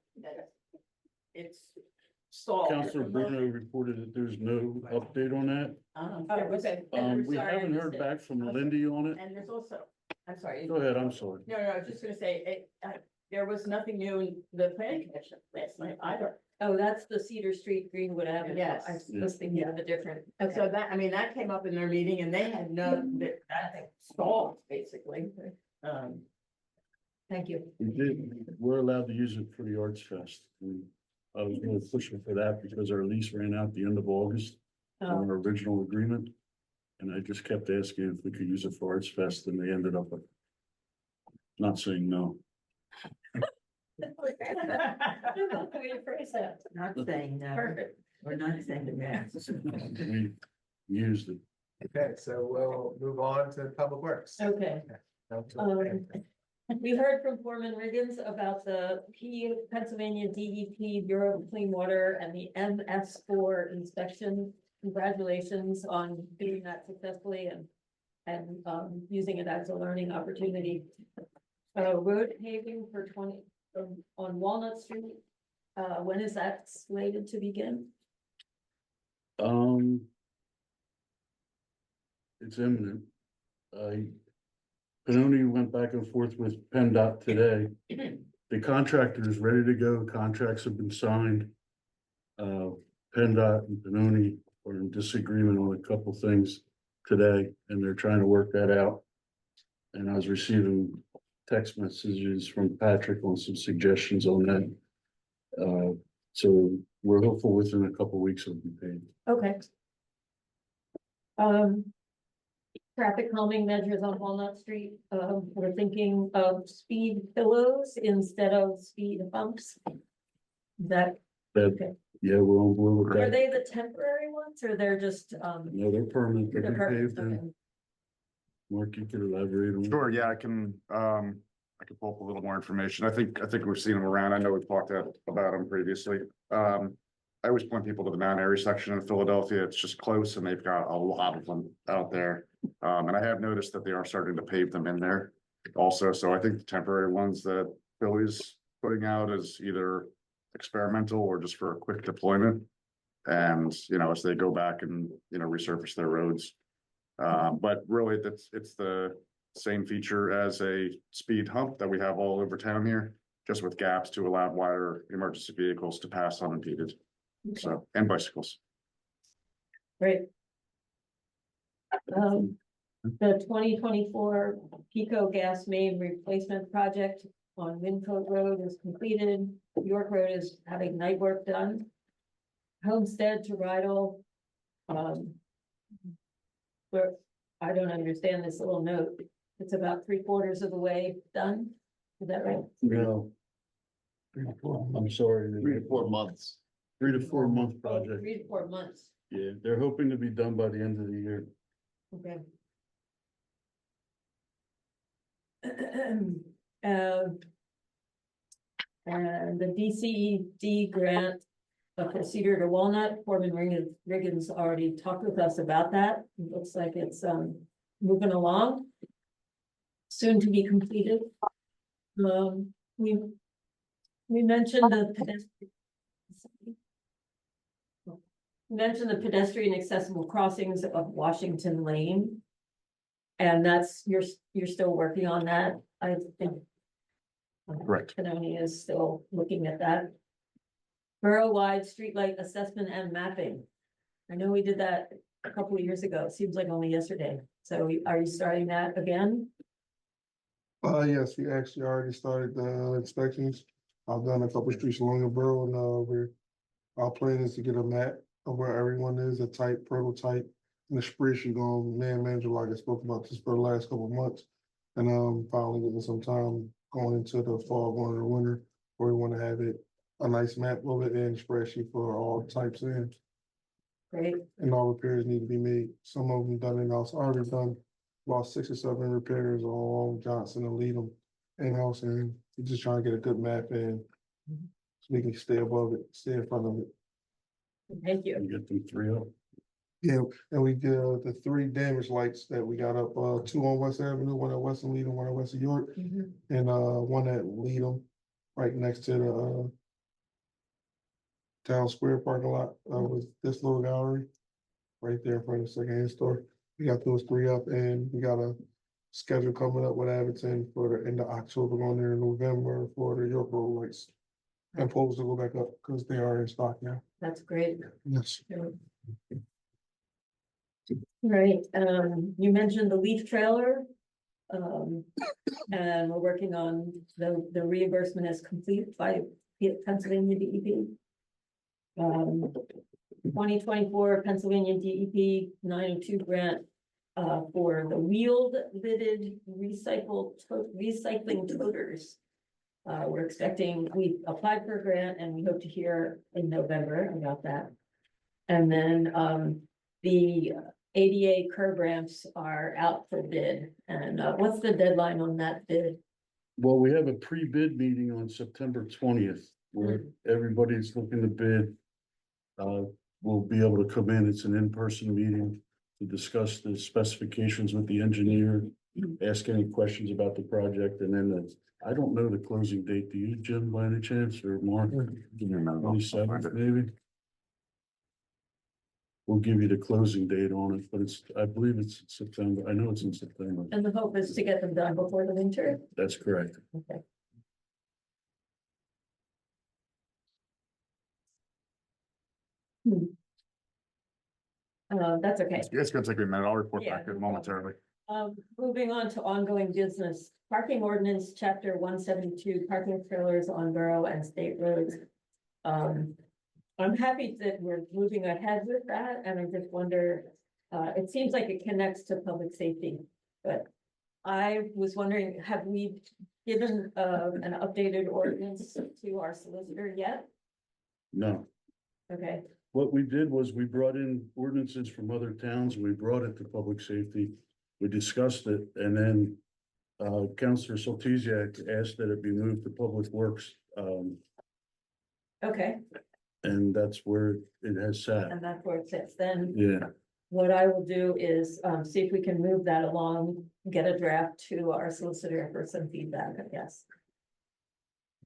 It's stalled. Councilor Bruno reported that there's no update on that. We haven't heard back from Lindy on it. And there's also, I'm sorry. Go ahead, I'm sorry. No, I was just gonna say, there was nothing new in the planning commission last night either. Oh, that's the Cedar Street Greenwood Avenue. Yes. I was thinking of a different. And so that, I mean, that came up in their meeting and they had known that thing stalled, basically. Thank you. We're allowed to use it for the Arts Fest. And I was really pushing for that because our lease ran out the end of August on our original agreement. And I just kept asking if we could use it for Arts Fest, and they ended up not saying no. Not saying no. Perfect. We're not saying yes. We used it. Okay, so we'll move on to Public Works. Okay. We heard from Foreman Riggins about the Pennsylvania DEP Bureau of Clean Water and the MS4 inspection. Congratulations on doing that successfully and using it as a learning opportunity. Road paving for 20 on Walnut Street. When is that slated to begin? It's imminent. Panoni went back and forth with PennDOT today. The contractor is ready to go. Contracts have been signed. PennDOT and Panoni are in disagreement on a couple things today, and they're trying to work that out. And I was receiving text messages from Patrick on some suggestions on that. So we're hopeful within a couple weeks it'll be paid. Okay. Traffic calming measures on Walnut Street, we're thinking of speed pillows instead of speed bumps. That, okay. Yeah, we're on board with Are that. they the temporary ones or they're just, No, they're permanent. They've they're been permanent? paved in. Okay. Mark, you could elaborate on. Sure, yeah, I can pull up a little more information. I think we've seen them around. I know we've talked about them previously. I always point people to the Mount Airy section in Philadelphia. It's just close and they've got a lot of them out there. And I have noticed that they are starting to pave them in there also. So I think the temporary ones that Philly's putting out is either experimental or just for a quick deployment. And, as they go back and, resurface their roads. But really, it's the same feature as a speed hump that we have all over town here, just with gaps to allow wider emergency vehicles to pass unimpeded. So, and bicycles. Great. The 2024 Pico gas main replacement project on Wyncote Road is completed. York Road is having night work done. Homestead to Rydell. Where I don't understand this little note. It's about 3/4 of the way done. Is that right? No. I'm sorry. 3 to 4 months. 3 to 4 month Oh, project. 3 to 4 months. Yeah, they're hoping to be done by the end of the year. Okay. And the DCED grant for Cedar to Walnut, Foreman Riggins already talked with us about that. It looks like it's moving along. Soon to be completed. We mentioned the pedestrian accessible crossings of Washington Lane. And that's, you're still working on that, I think. Correct. Panoni is still looking at that. Borough-wide streetlight assessment and mapping. I know we did that a couple of years ago, it seems like only yesterday. So are you starting that again? Yes, we actually already started the inspections. I've done a couple streets along the borough and our plan is to get a map of where everyone is, a type prototype. And the spreadsheet going, manager, like I spoke about this for the last couple of months. And finally getting some time going into the fall, going to the winter, where we want to have it, a nice map of it and spreadsheet for all types in. Great. And all repairs need to be made. Some of them done in-house, already done about 6 or 7 repairs along Johnson and Leadham in-house, and we're just trying to get a good map in. So we can stay above it, stay in front of it. Thank you. And get them 3 up. Yeah, and we did the 3 damaged lights that we got up, 2 on West Avenue, 1 at West and Leadham, 1 at West of York, and 1 at Leadham, right next to the Town Square parking lot, with this little gallery, right there in front of the secondhand store. We got those 3 up, and we got a schedule coming up with Abington for the end of October, going there in November for the York Road lights. And poles to go back up, because they are in stock now. That's great. Yes. Right, you mentioned the leaf trailer. And we're working on the reimbursement is complete by Pennsylvania DEP. 2024 Pennsylvania DEP 902 grant for the wheeled lidded recycling toters. We're expecting, we applied for a grant and we hope to hear in November about that. And then the ADA curb ramps are out for bid. And what's the deadline on that bid? Well, we have a pre-bid meeting on September 20th where everybody's looking to bid. We'll be able to come in. It's an in-person meeting to discuss the specifications with the engineer, ask any questions about the project, and then I don't know the closing date. Do you, Jim, by any chance, or Mark? 27th, maybe? we'll give you the closing date on it, but I believe it's September. I know it's in September. And the hope is to get them done before the winter. That's correct. Okay. That's okay. It's gonna take me a minute. I'll report Yeah, back no problem. momentarily. Moving on to ongoing business, parking ordinance, chapter 172, parking trailers on borough and state roads. I'm happy that we're moving ahead with that, and I just wonder, it seems like it connects to public safety, but I was wondering, have we given, an updated ordinance to our solicitor yet? No. Okay, What we did was we brought in ordinances from other towns, we brought it to public safety. We discussed it, and then Counselor Soltesiak asked that it be moved to Public Works, okay, and that's where it has sat. and that's where it sits then. Yeah, What I will do is, see if we can move that along, get a draft to our solicitor for some feedback, I guess.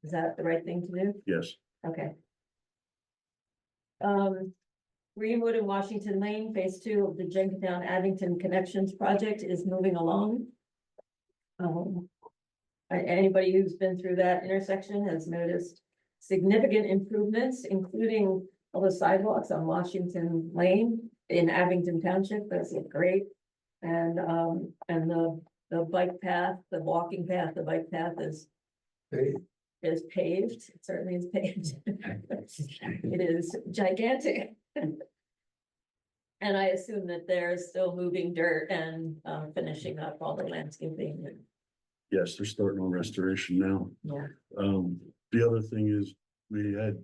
Is that the right thing to do? yes. Okay. Greenwood and Washington Lane, phase 2 of the Jenkintown Abington Connections project is moving along. Anybody who's been through that intersection has noticed significant improvements, including all the sidewalks on Washington Lane in Abington Township. Those look great. And the bike path, the walking path, the bike path is paved. It certainly is paved. It is gigantic. And I assume that they're still moving dirt and finishing up all the landscaping. Yes, they're starting on restoration now. Yeah. The other thing is, we had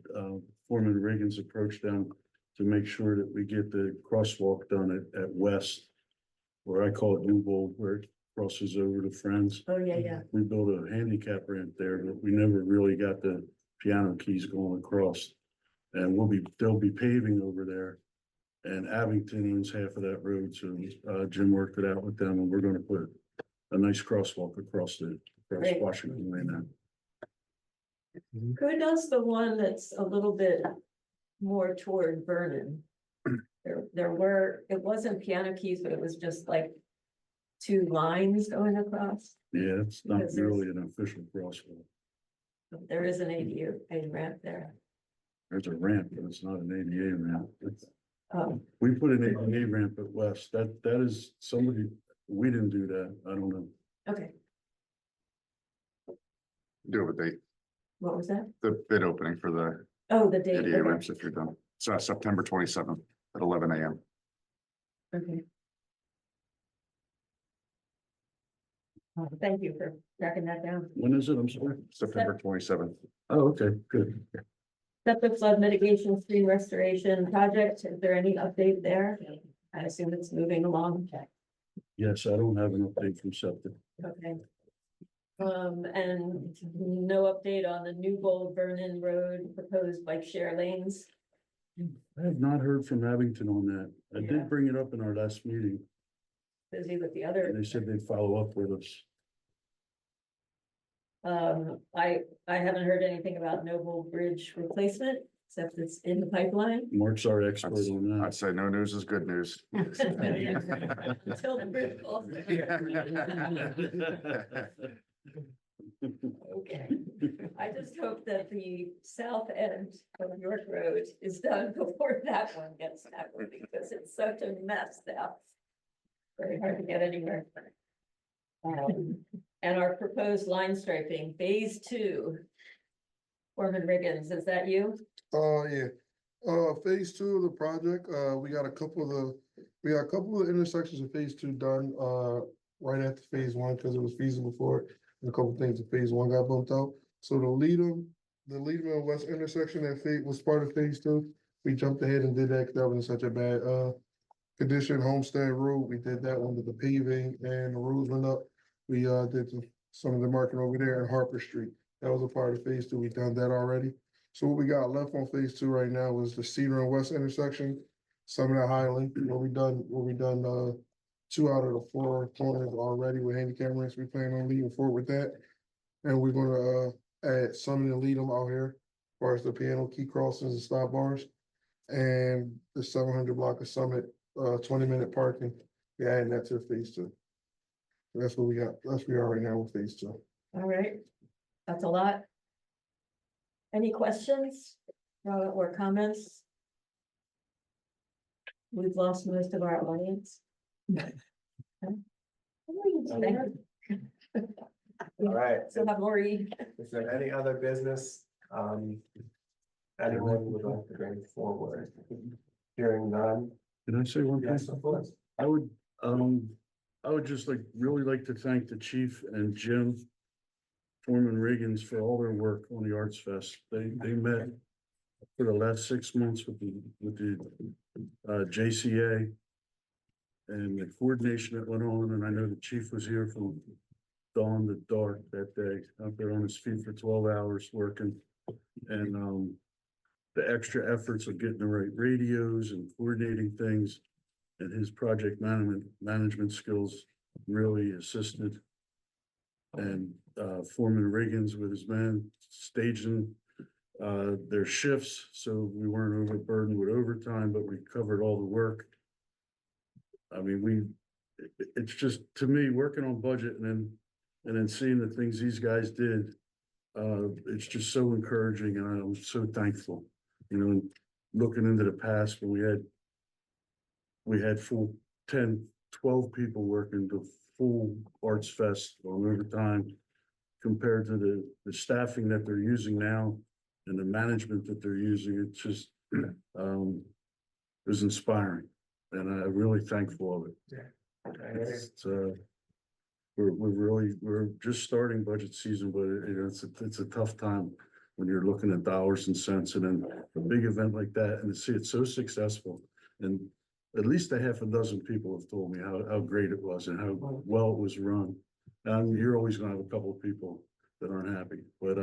Foreman Reagan's approach them to make sure that we get the crosswalk done at West, where I call it New Bowl, where it crosses over to Friends. Oh, yeah, yeah. We built a handicap ramp there, but we never really got the piano keys going across. And they'll be paving over there. And Abington owns half of that road, so Jim worked it out with them, and we're gonna put a nice crosswalk across Great. Washington Lane now. Who does the one that's a little bit more toward Vernon? It wasn't piano keys, but it was just like 2 lines going across. Yeah, it's not Because there's- really an official crosswalk. There is an ADA ramp there. There's a ramp, but it's not an ADA ramp. Oh, We put an ADA ramp at West. That is somebody, we didn't do that. I don't know. okay. Do have a date, What was that? the bid opening for the Oh, the date. ADA Okay. ramps if you're done. So September 27th at 11 a.m. Okay. Thank you for tracking that down. When is it? I'm sorry. September 27th. Oh, okay, good. Septic flood mitigation stream restoration project, is there any update there? I assume it's moving along. Yes, I don't have an update from septic. Okay. And no update on the New Gold Vernon Road proposed bike share lanes. I have not heard from Abington on that. I Yeah. did bring it up in our last meeting, Busy with the and other. they said they'd follow up with us. I haven't heard anything about Noble Bridge replacement, except it's in the pipeline. Mark's our expert on I'd that. say no news is good news. Until the bridge falls. Okay, I just hope that the south end of York Road is done before that one gets tackled, because it's such a mess now. Very hard to get anywhere. And our proposed line striping, phase 2. Foreman Riggins, is that you? Yeah. Phase 2 of the project, we got a couple of intersections of phase 2 done, right after phase 1, because it was feasible for it. And a couple of things in phase 1 got bumped out. So the Leadham and West intersection that was part of phase 2, we jumped ahead and did that because that was in such a bad, condition. Homestead Road, we did that one with the paving and the roads went up. We, did some of the marking over there in Harper Street. That was a part of phase 2. We done that already. So what we got left on phase 2 right now is the Cedar and West intersection, Summit and Highland, where we done 2 out of the 4 corners already with handicap ramps. We plan on leading forward with that. And we're gonna add Summit and Leadham out here, as far as the piano key crossings and stop bars. And the 700 block of Summit, 20-minute parking, we're adding that to phase 2. That's what we got, that's where we are right now with phase 2. All right, that's a lot. Any questions or comments? We've lost most of our audience. All right, So have Lori. is there any other business, anyone would like to bring forward? Hearing none, Can I say one thing? yes, of course. I would just really like to thank the chief and Jim Foreman Riggins for all their work on the Arts Fest. They met for the last 6 months with the JCA and the coordination that went on, and I know the chief was here from dawn to dark that day, out there on his feet for 12 hours working. And the extra efforts of getting the right radios and coordinating things, and his project management skills really assisted. And Foreman Riggins with his men staging their shifts, so we weren't overburdened with overtime, but we covered all the work. I mean, it's just, to me, working on budget and then seeing the things these guys did, it's just so encouraging, and I'm so thankful. You know, looking into the past when we had full 10, 12 people working the full Arts Fest on overtime, compared to the staffing that they're using now and the management that they're using. It's just, it was inspiring, and I'm really thankful of it. Yeah. It's, we're just starting budget season, but it's a tough time when you're looking at dollars and cents, and then a big event like that, and to see it so successful. And at least a half a dozen people have told me how great it was and how well it was run. You're always gonna have a couple of people that aren't happy, but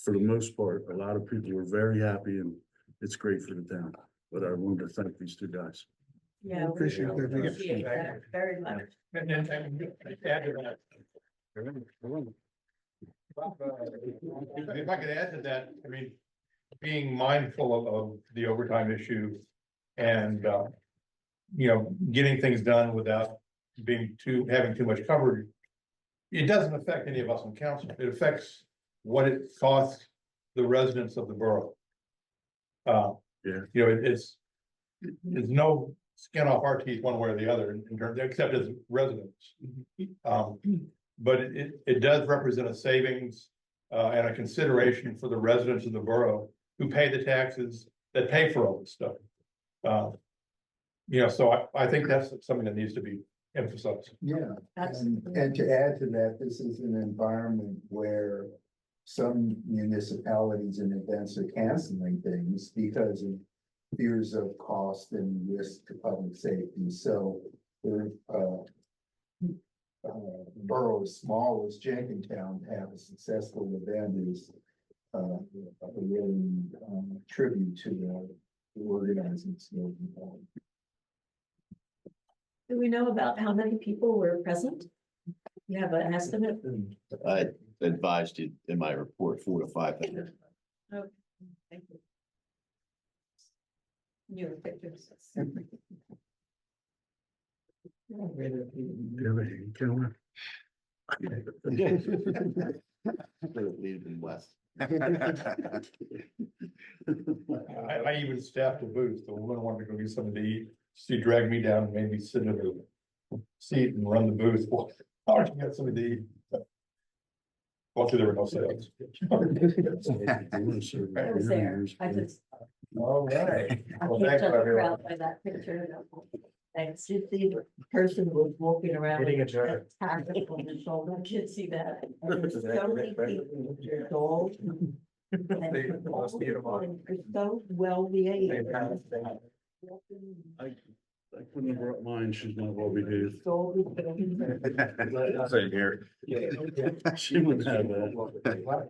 for the most part, a lot of people were very happy, and it's great for the town. But I wanted to thank these two guys. Yeah, we Appreciate that. appreciate that very much. And then add to that. If I could add to that, I mean, being mindful of the overtime issue and, getting things done without having too much coverage. It doesn't affect any of us on council. It affects what it costs the residents of the borough. There's no skin off our teeth one way or the other in terms, except as residents. But it does represent a savings and a consideration for the residents of the borough who pay the taxes that pay for all this stuff. So I think that's something that needs to be emphasized. Yeah, and to add to that, this is an environment where some municipalities and events are canceling things because of fears of cost and risk to public safety. So the borough as small as Jenkintown to have a successful event is a really tribute to the organizing skills. Do we know about how many people were present? You have an estimate? I advised you in my report, 400 to 500. Okay, thank you. Your pictures. Lead in West. I even staffed a booth. The woman wanted to go get something to eat. She dragged me down and made me sit in the seat and run the booth. Well, I want to get something to eat. Luckily, there were no sales. I was there. I just, All right. I Well, can't thank you, judge the everyone. crowd by that picture. Thanks. You see the person was walking around. Hitting a with jerk. a tactic on his shoulder. I could see that. And there's so many people with their dogs. And they're so well behaved. I couldn't have brought mine, she's not well behaved. So Same here. She wouldn't have that.